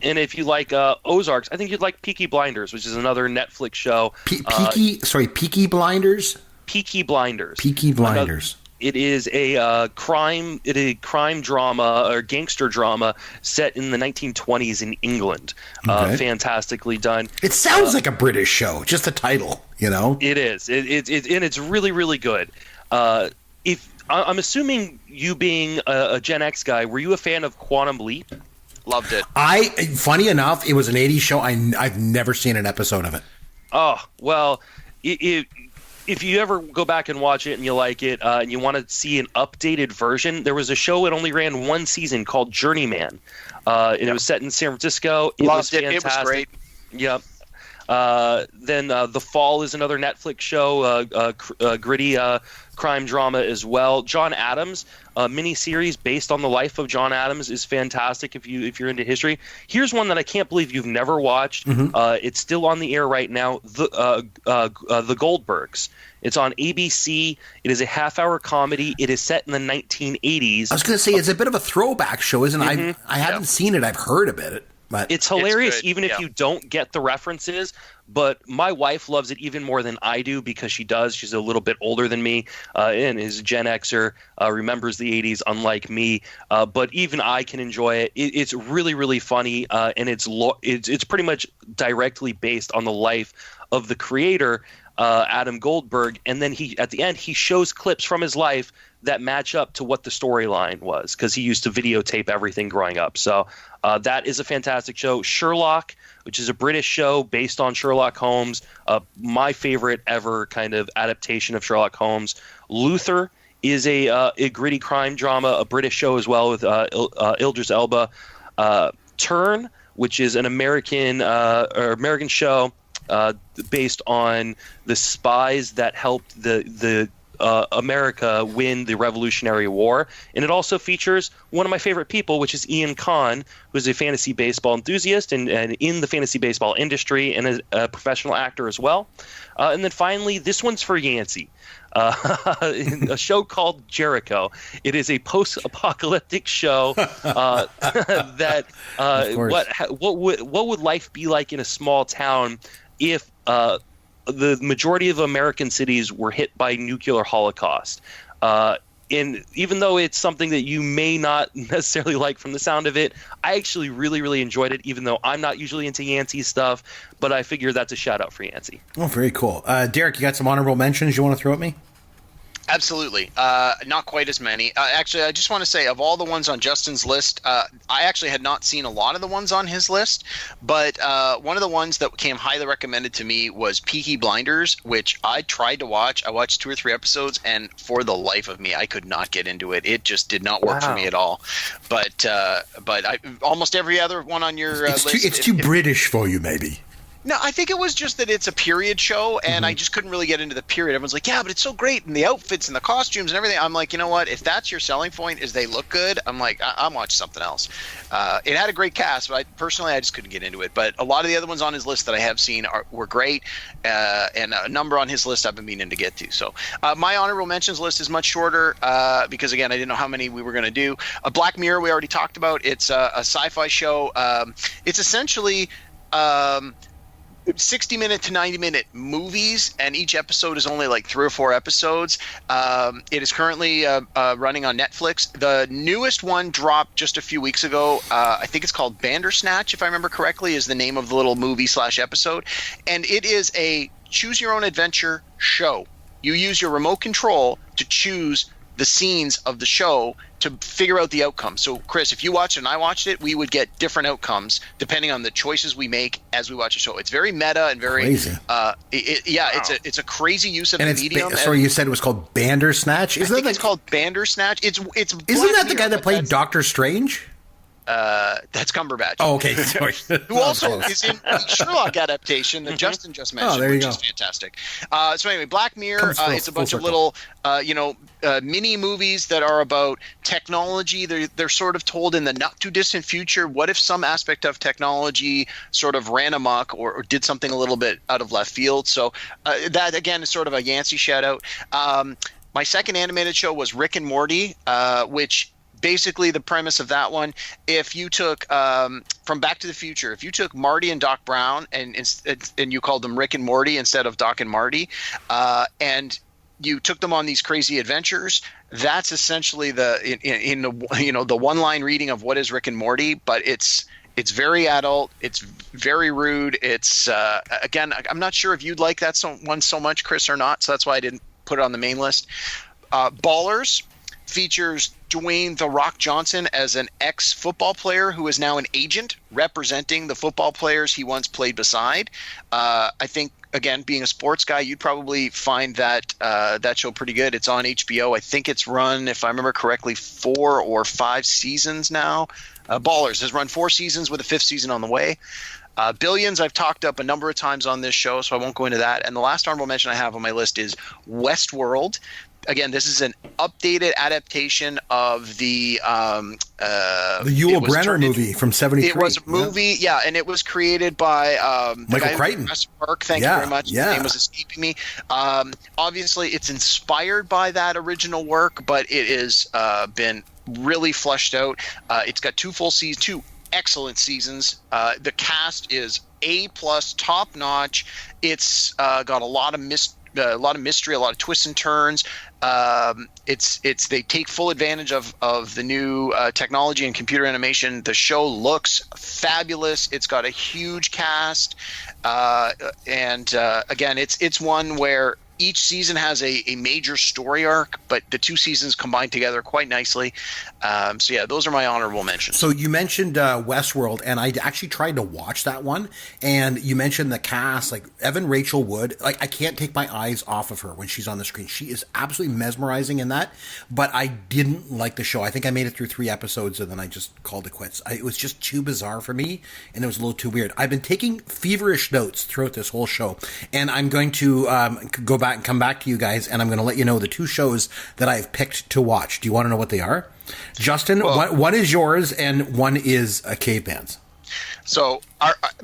And if you like Ozarks, I think you'd like Peaky Blinders, which is another Netflix show. Peaky Blinders? Peaky Blinders. Peaky Blinders. It is a crime drama or gangster drama set in the 1920s in England. Okay. Fantastically done. It sounds like a British show, just the title, you know? It is. And it's really, really good. If I'm assuming you being a Gen X guy, were you a fan of Quantum Leap? Loved it. Funny enough, it was an 80s show. I've never seen an episode of it. Oh, well, if you ever go back and watch it and you like it and you want to see an updated version, there was a show that only ran one season called Journeyman. And it was set in San Francisco. Loved it. It was great. Yep. Then The Fall is another Netflix show, gritty crime drama as well. John Adams, a miniseries based on the life of John Adams, is fantastic if you're into history. Here's one that I can't believe you've never watched. Mm-hmm. It's still on the air right now. The Goldbergs. It's on ABC. It is a half-hour comedy. It is set in the 1980s. I was going to say, it's a bit of a throwback show, isn't it? Mm-hmm. I haven't seen it. I've heard about it. But it's hilarious, it's even if you don't get the references. But my wife loves it even more than I do because she does. She's a little bit older than me and is a Gen Xer, remembers the 80s, unlike me. But even I can enjoy it. It's really, really funny, and it's pretty much directly based on the life of the creator, Adam Goldberg. And then at the end, he shows clips from his life that match up to what the storyline was because he used to videotape everything growing up. So that is a fantastic show. Sherlock, which is a British show based on Sherlock Holmes, my favorite ever kind of adaptation of Sherlock Holmes. Luther is a gritty crime drama, a British show as well with Idris Elba. Turn, which is an American show based on the spies that helped the America win the Revolutionary War. And it also features one of my favorite people, which is Ian Kahn, who is a fantasy baseball enthusiast and in the fantasy baseball industry and a professional actor as well. And then finally, this one's for Yancey. A show called Jericho. It is a post-apocalyptic show that what would life be like in a small town if the majority of American cities were hit by nuclear holocaust. And even though it's something that you may not necessarily like from the sound of it, I actually really, really enjoyed it, even though I'm not usually into Yancey stuff. But I figure that's a shout out for Yancey. Oh, very cool. Derek, you got some honorable mentions you want to throw at me? Absolutely. Not quite as many. Actually, I just want to say, of all the ones on Justin's list, I actually had not seen a lot of the ones on his list, but one of the ones that came highly recommended to me was Peaky Blinders, which I tried to watch. I watched 2 or 3 episodes, and for the life of me, I could not get into it. It just did not work for me at all. But almost every other one on your list. It's too British for you, maybe. No, I think it was just that it's a period show, and I just couldn't really get into the period. Everyone's like, yeah, but it's so great, and the outfits and the costumes and everything. I'm like, you know what? If that's your selling point is they look good, I'm like, I'm watching something else. It had a great cast, but I just couldn't get into it. But a lot of the other ones on his list that I have seen were great, and a number on his list I've been meaning to get to. So my honorable mentions list is much shorter because, again, I didn't know how many we were going to do. Black Mirror we already talked about. It's a sci-fi show. It's essentially 60-minute to 90-minute movies, and each episode is only like 3 or 4 episodes. It is currently running on Netflix. The newest one dropped just a few weeks ago. I think it's called Bandersnatch, if I remember correctly, is the name of the little movie/episode. And it is a choose-your-own-adventure show. You use your remote control to choose the scenes of the show to figure out the outcome. So, Chris, if you watched it and I watched it, we would get different outcomes depending on the choices we make as we watch the show. It's very meta and very crazy. Wow. It's a crazy use of And the medium. Sorry, you said it was called Bandersnatch? I think it's called Bandersnatch. It's Isn't that the guy that played Doctor Strange? That's Cumberbatch. Oh, okay. Sorry. Who also is in the Sherlock adaptation that Justin just mentioned, which is fantastic. So anyway, Black Mirror, it's a bunch of little, mini movies that are about technology. They're sort of told in the not too distant future. What if some aspect of technology sort of ran amok or did something a little bit out of left field? So that, again, is sort of a Yancey shout out. My second animated show was Rick and Morty, which basically the premise of that one, if you took from Back to the Future, if you took Marty and Doc Brown and you called them Rick and Morty instead of Doc and Marty, and you took them on these crazy adventures, that's essentially the one-line reading of what is Rick and Morty. But it's very adult, it's very rude. It's again, I'm not sure if you'd like that one so much, Chris, or not, so that's why I didn't put it on the main list. Ballers features Dwayne "The Rock" Johnson as an ex-football player who is now an agent representing the football players he once played beside. I think, again, being a sports guy, you'd probably find that show pretty good. It's on HBO. I think it's run, if I remember correctly, 4 or 5 seasons now. Ballers has run 4 seasons with a 5th season on the way. Billions, I've talked up a number of times on this show, so I won't go into that. And the last honorable mention I have on my list is Westworld. Again, this is an updated adaptation of the Yul Brynner movie from '73. It was a movie, and it was created by Michael Crichton. Park, thank you very much. His name was escaping me. Obviously, it's inspired by that original work, but it has been really fleshed out. It's got 2 full seasons, 2 excellent seasons. The cast is A+, top notch. It's got a lot of mystery, a lot of twists and turns. They take full advantage of the new technology and computer animation. The show looks fabulous. It's got a huge cast, and again, it's one where each season has a major story arc, but the 2 seasons combine together quite nicely. So yeah, those are my honorable mentions. So you mentioned Westworld, and I actually tried to watch that one, and you mentioned the cast, like Evan Rachel Wood. Like, I can't take my eyes off of her when she's on the screen. She is absolutely mesmerizing in that, but I didn't like the show. I think I made it through 3 episodes, and then I just called it quits. It was just too bizarre for me, and it was a little too weird. I've been taking feverish notes throughout this whole show, and I'm going to go back and come back to you guys, and I'm going to let you know the 2 shows that I've picked to watch. Do you want to know what they are? Justin, one is yours and one is Caveman's. So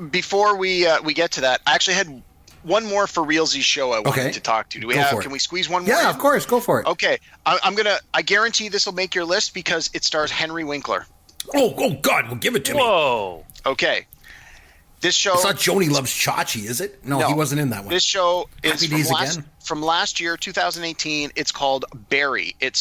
before we get to that, I actually had one more for Realsy's show I wanted to talk to. Can we squeeze one more? Yeah, of course. Go for it. Okay. I guarantee this will make your list because it stars Henry Winkler. Oh God, well, give it to me. Whoa. Okay. This show. It's not Joni Loves Chachi, is it? No, he wasn't in that one. This show is Happy from last year, 2018. It's called Barry. It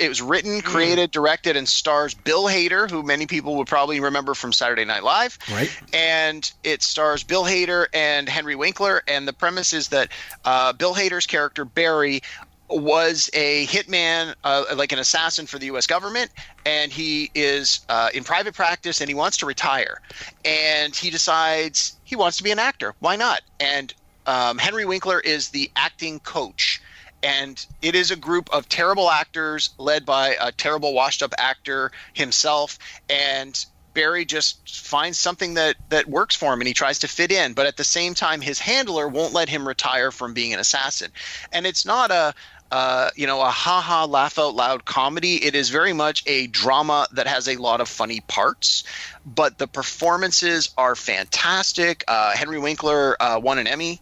was written, created, directed, and stars Bill Hader, who many people would probably remember from Saturday Night Live. Right. And it stars Bill Hader and Henry Winkler. And the premise is that Bill Hader's character, Barry, was a hitman, like an assassin for the U.S. government, and he is in private practice, and he wants to retire. And he decides he wants to be an actor. Why not? And Henry Winkler is the acting coach. And it is a group of terrible actors led by a terrible washed-up actor himself. And Barry just finds something that works for him, and he tries to fit in. But at the same time, his handler won't let him retire from being an assassin. And it's not a ha-ha, laugh-out-loud comedy. It is very much a drama that has a lot of funny parts, but the performances are fantastic. Henry Winkler won an Emmy.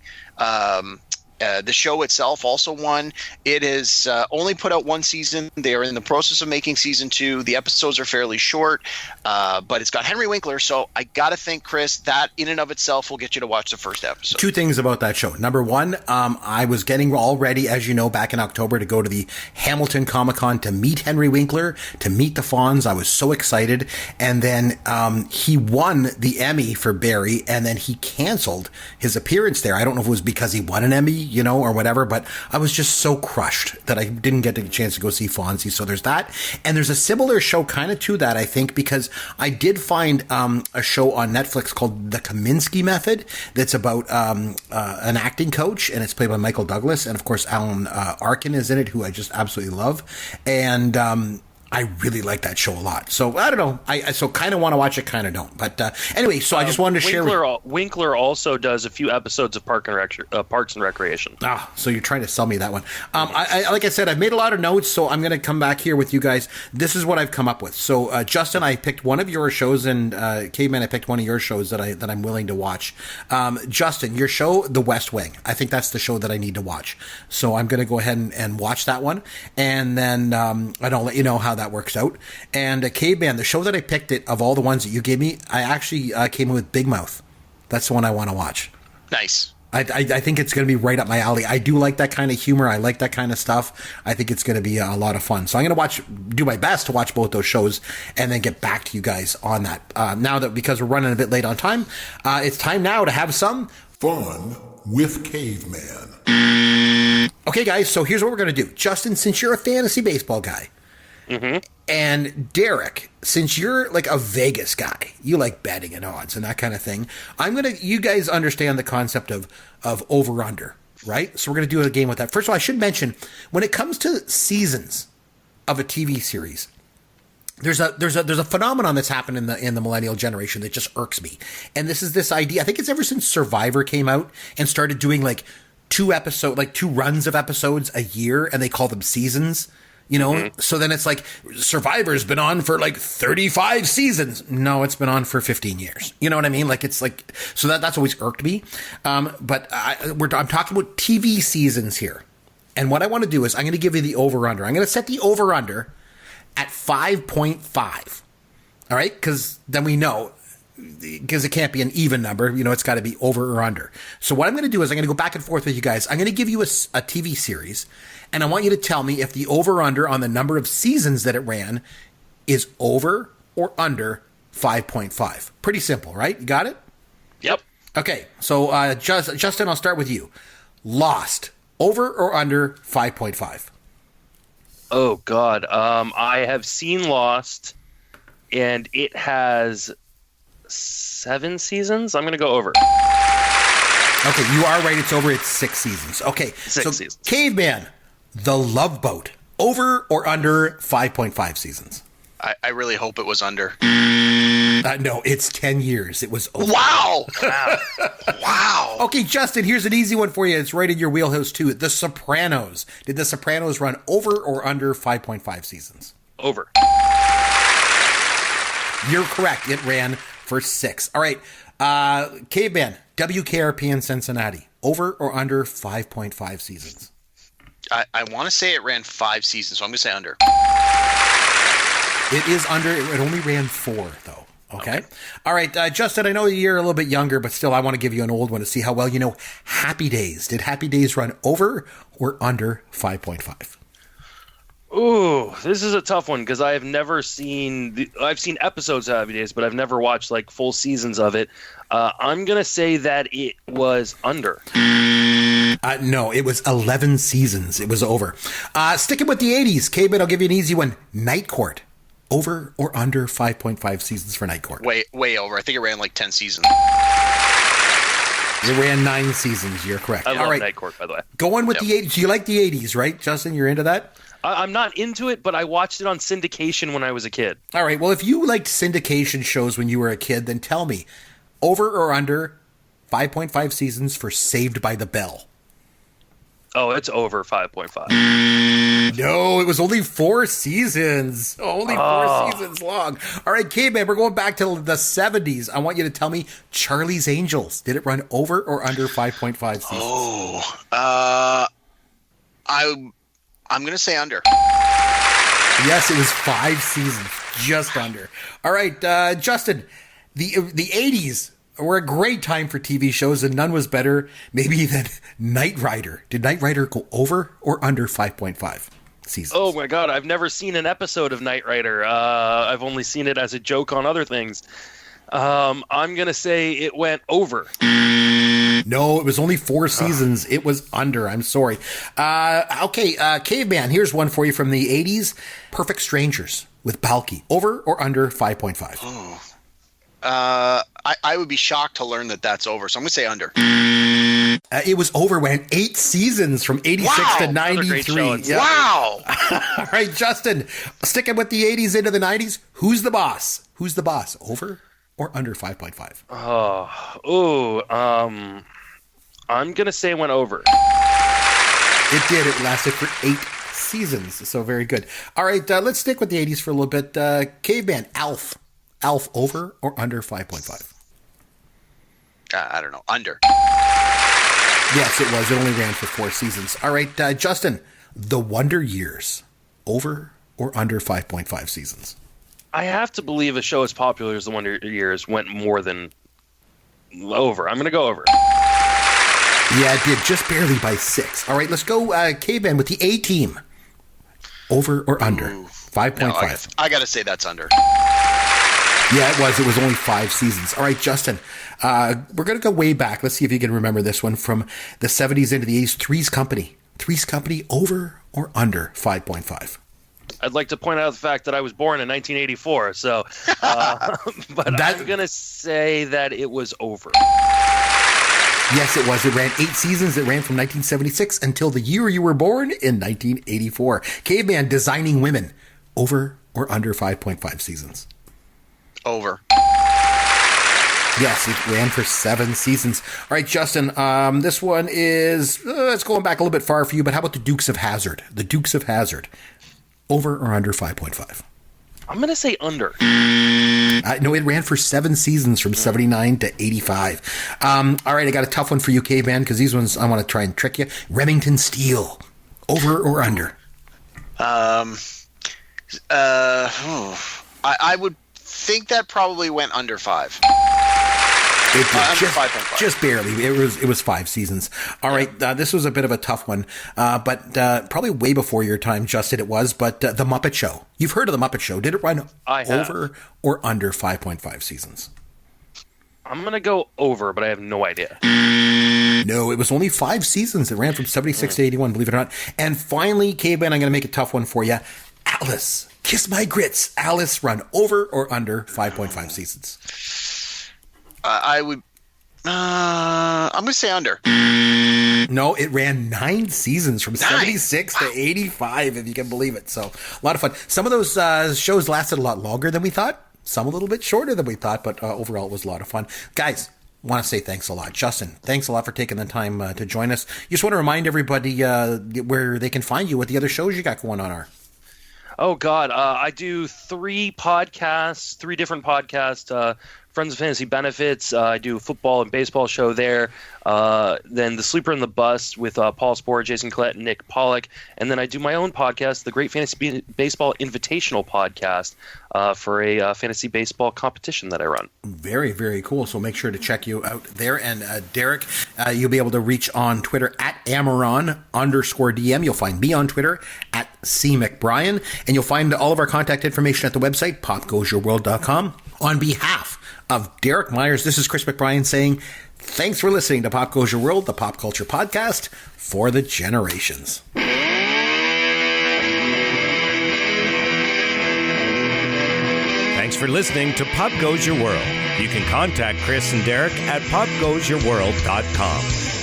The show itself also won. It is only put out 1 season. They are in the process of making season 2. The episodes are fairly short, but it's got Henry Winkler. So I got to think, Chris, that in and of itself will get you to watch the first episode. 2 things about that show. Number 1, I was getting all ready, as you know, back in October to go to the Hamilton Comic-Con to meet Henry Winkler, to meet the Fonz. I was so excited. And then he won the Emmy for Barry, and then he canceled his appearance there. I don't know if it was because he won an Emmy or whatever, but I was just so crushed that I didn't get the chance to go see Fonzie. So there's that. And there's a similar show kind of to that, I think, because I did find a show on Netflix called The Kaminsky Method that's about an acting coach, and it's played by Michael Douglas. And of course, Alan Arkin is in it, who I just absolutely love. And I really like that show a lot. So I don't know. I so kind of want to watch it, kind of don't. But anyway, so I just wanted to share. Winkler also does a few episodes of Parks and Recreation. So you're trying to sell me that one. I like I said, I've made a lot of notes, so I'm going to come back here with you guys. This is what I've come up with. So Justin, I picked one of your shows, and Caveman, I picked one of your shows that I'm willing to watch. Justin, your show, The West Wing. I think that's the show that I need to watch. So I'm going to go ahead and watch that one, and then I'll let you know how that works out. And Caveman, the show that I picked of all the ones that you gave me, I actually came in with Big Mouth. That's the one I want to watch. Nice. I think it's going to be right up my alley. I do like that kind of humor. I like that kind of stuff. I think it's going to be a lot of fun. So I'm going to do my best to watch both those shows and then get back to you guys on that. Now that, because we're running a bit late on time, it's time now to have some fun with Caveman. Okay, guys, so here's what we're going to do. Justin, since you're a fantasy baseball guy, and Derek, since you're like a Vegas guy, you like betting and odds and that kind of thing, you guys understand the concept of over-under, right? So we're going to do a game with that. First of all, I should mention, when it comes to seasons of a TV series, there's a phenomenon that's happened in the millennial generation that just irks me. And this idea, I think it's ever since Survivor came out and started doing like two runs of episodes a year, and they call them seasons. So then it's like Survivor's been on for like 35 seasons. No, it's been on for 15 years. You know what I mean? Like, it's like, so that's always irked me. But I'm talking about TV seasons here. And what I want to do is I'm going to give you the over-under. I'm going to set the over-under at 5.5. All right? Because then we know, because it can't be an even number. It's got to be over or under. So what I'm going to do is I'm going to go back and forth with you guys. I'm going to give you a TV series, and I want you to tell me if the over-under on the number of seasons that it ran is over or under 5.5. Pretty simple, right? You got it? Yep. Okay, so Justin, I'll start with you. Lost, over or under 5.5? Oh, God. I have seen Lost, and it has 7 seasons. I'm going to go over. Okay, you are right. It's over. It's 6 seasons. Okay, 6 seasons. Caveman, The Love Boat, over or under 5.5 seasons? I really hope it was under. No, it's 10 years. It was over. Wow. Wow. Okay, Justin, here's an easy one for you. It's right in your wheelhouse, too. The Sopranos. Did The Sopranos run over or under 5.5 seasons? Over. You're correct. It ran for 6. All right. Caveman, WKRP in Cincinnati. Over or under 5.5 seasons? I want to say it ran 5 seasons, so I'm going to say under. It is under. It only ran 4, though. Okay. All right. Justin, I know you're a little bit younger, but still, I want to give you an old one to see how well you know Happy Days. Did Happy Days run over or under 5.5? Ooh, this is a tough one because I have never seen. I've seen episodes of Happy Days, but I've never watched like full seasons of it. I'm gonna say that it was under. No, it was 11 seasons. It was over. Sticking with the 80s, Caveman, I'll give you an easy one. Night Court. Over or under 5.5 seasons for Night Court? Way over. I think it ran like 10 seasons. It ran 9 seasons. You're correct. I love Night Court, by the way. Going with the 80s. You like the 80s, right, Justin? You're into that? I'm not into it, but I watched it on syndication when I was a kid. All right. Well, if you liked syndication shows when you were a kid, then tell me, over or under 5.5 seasons for Saved by the Bell? Oh, it's over 5.5. No, it was only 4 seasons. Only 4 seasons long. All right, Caveman, we're going back to the 70s. I want you to tell me Charlie's Angels. Did it run over or under 5.5 seasons? Oh, I'm going to say under. Yes, it was 5 seasons, just under. All right, Justin, the 80s were a great time for TV shows, and none was better maybe than Knight Rider. Did Knight Rider go over or under 5.5 seasons? Oh my God, I've never seen an episode of Knight Rider. I've only seen it as a joke on other things. I'm going to say it went over. No, it was only 4 seasons. It was under. I'm sorry. Okay, Caveman, here's one for you from the 80s. Perfect Strangers with Balky. Over or under 5.5? Oh. I would be shocked to learn that that's over, so I'm going to say under. It was over when 8 seasons from 86 to 93. Yeah. Wow. All right, Justin, sticking with the 80s into the 90s, who's the boss? Who's the boss? Over or under 5.5? I'm going to say it went over. It did. It lasted for 8 seasons, so very good. All right, let's stick with the 80s for a little bit. Caveman, Alf. Alf, over or under 5.5? I don't know. Under. Yes, it was. It only ran for 4 seasons. All right, Justin, The Wonder Years. Over or under 5.5 seasons? I have to believe a show as popular as The Wonder Years went more than over. I'm going to go over. Yeah, it did. Just barely by 6. All right, let's go, Caveman, with the A-Team. Over or under? 5.5. No, I got to say that's under. Yeah, it was. It was only 5 seasons. All right, Justin, we're going to go way back. Let's see if you can remember this one from the 70s into the 80s. Three's Company. Three's Company, over or under 5.5? I'd like to point out the fact that I was born in 1984, so but I'm going to say that it was over. Yes, it was. It ran 8 seasons. It ran from 1976 until the year you were born in 1984. Caveman, Designing Women. Over or under 5.5 seasons? Over. Yes, it ran for 7 seasons. All right, Justin, this one is, it's going back a little bit far for you, but how about the Dukes of Hazzard? The Dukes of Hazzard. Over or under 5.5? I'm going to say under. No, it ran for 7 seasons from 79 to 85. All right, I got a tough one for you, Caveman, because these ones I want to try and trick you. Remington Steele. Over or under? I would think that probably went under 5. It did. Under 5.5. Just barely. It was 5 seasons. All right, this was a bit of a tough one, but probably way before your time, Justin, it was. But The Muppet Show. You've heard of The Muppet Show. Did it run over or under 5.5 seasons? I'm going to go over, but I have no idea. No, it was only 5 seasons. It ran from 76 to 81, believe it or not. And finally, Caveman, I'm going to make a tough one for you. Alice. Kiss My Grits. Alice, run over or under 5.5 seasons? I'm going to say under. No, it ran 9 seasons from 76 to 85, if you can believe it. So, a lot of fun. Some of those shows lasted a lot longer than we thought. Some a little bit shorter than we thought, but overall it was a lot of fun. Guys, want to say thanks a lot. Justin, thanks a lot for taking the time to join us. Just want to remind everybody where they can find you, what the other shows you got going on are. Oh, God. I do 3 different podcasts. Friends of Fantasy Benefits. I do a football and baseball show there. Then The Sleeper and the Bust with Paul Sporer, Jason Collette, and Nick Pollock. And then I do my own podcast, the Great Fantasy Baseball Invitational Podcast, for a fantasy baseball competition that I run. Very, very cool. So make sure to check you out there. And Derek, you'll be able to reach on Twitter at Amaron_DM. You'll find me on Twitter at CMcBrien. And you'll find all of our contact information at the website, popgoesyourworld.com. On behalf of Derek Myers, this is Chris McBrien saying thanks for listening to Pop Goes Your World, the pop culture podcast for the generations. Thanks for listening to Pop Goes Your World. You can contact Chris and Derek at popgoesyourworld.com.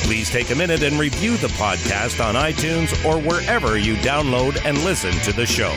Please take a minute and review the podcast on iTunes or wherever you download and listen to the show.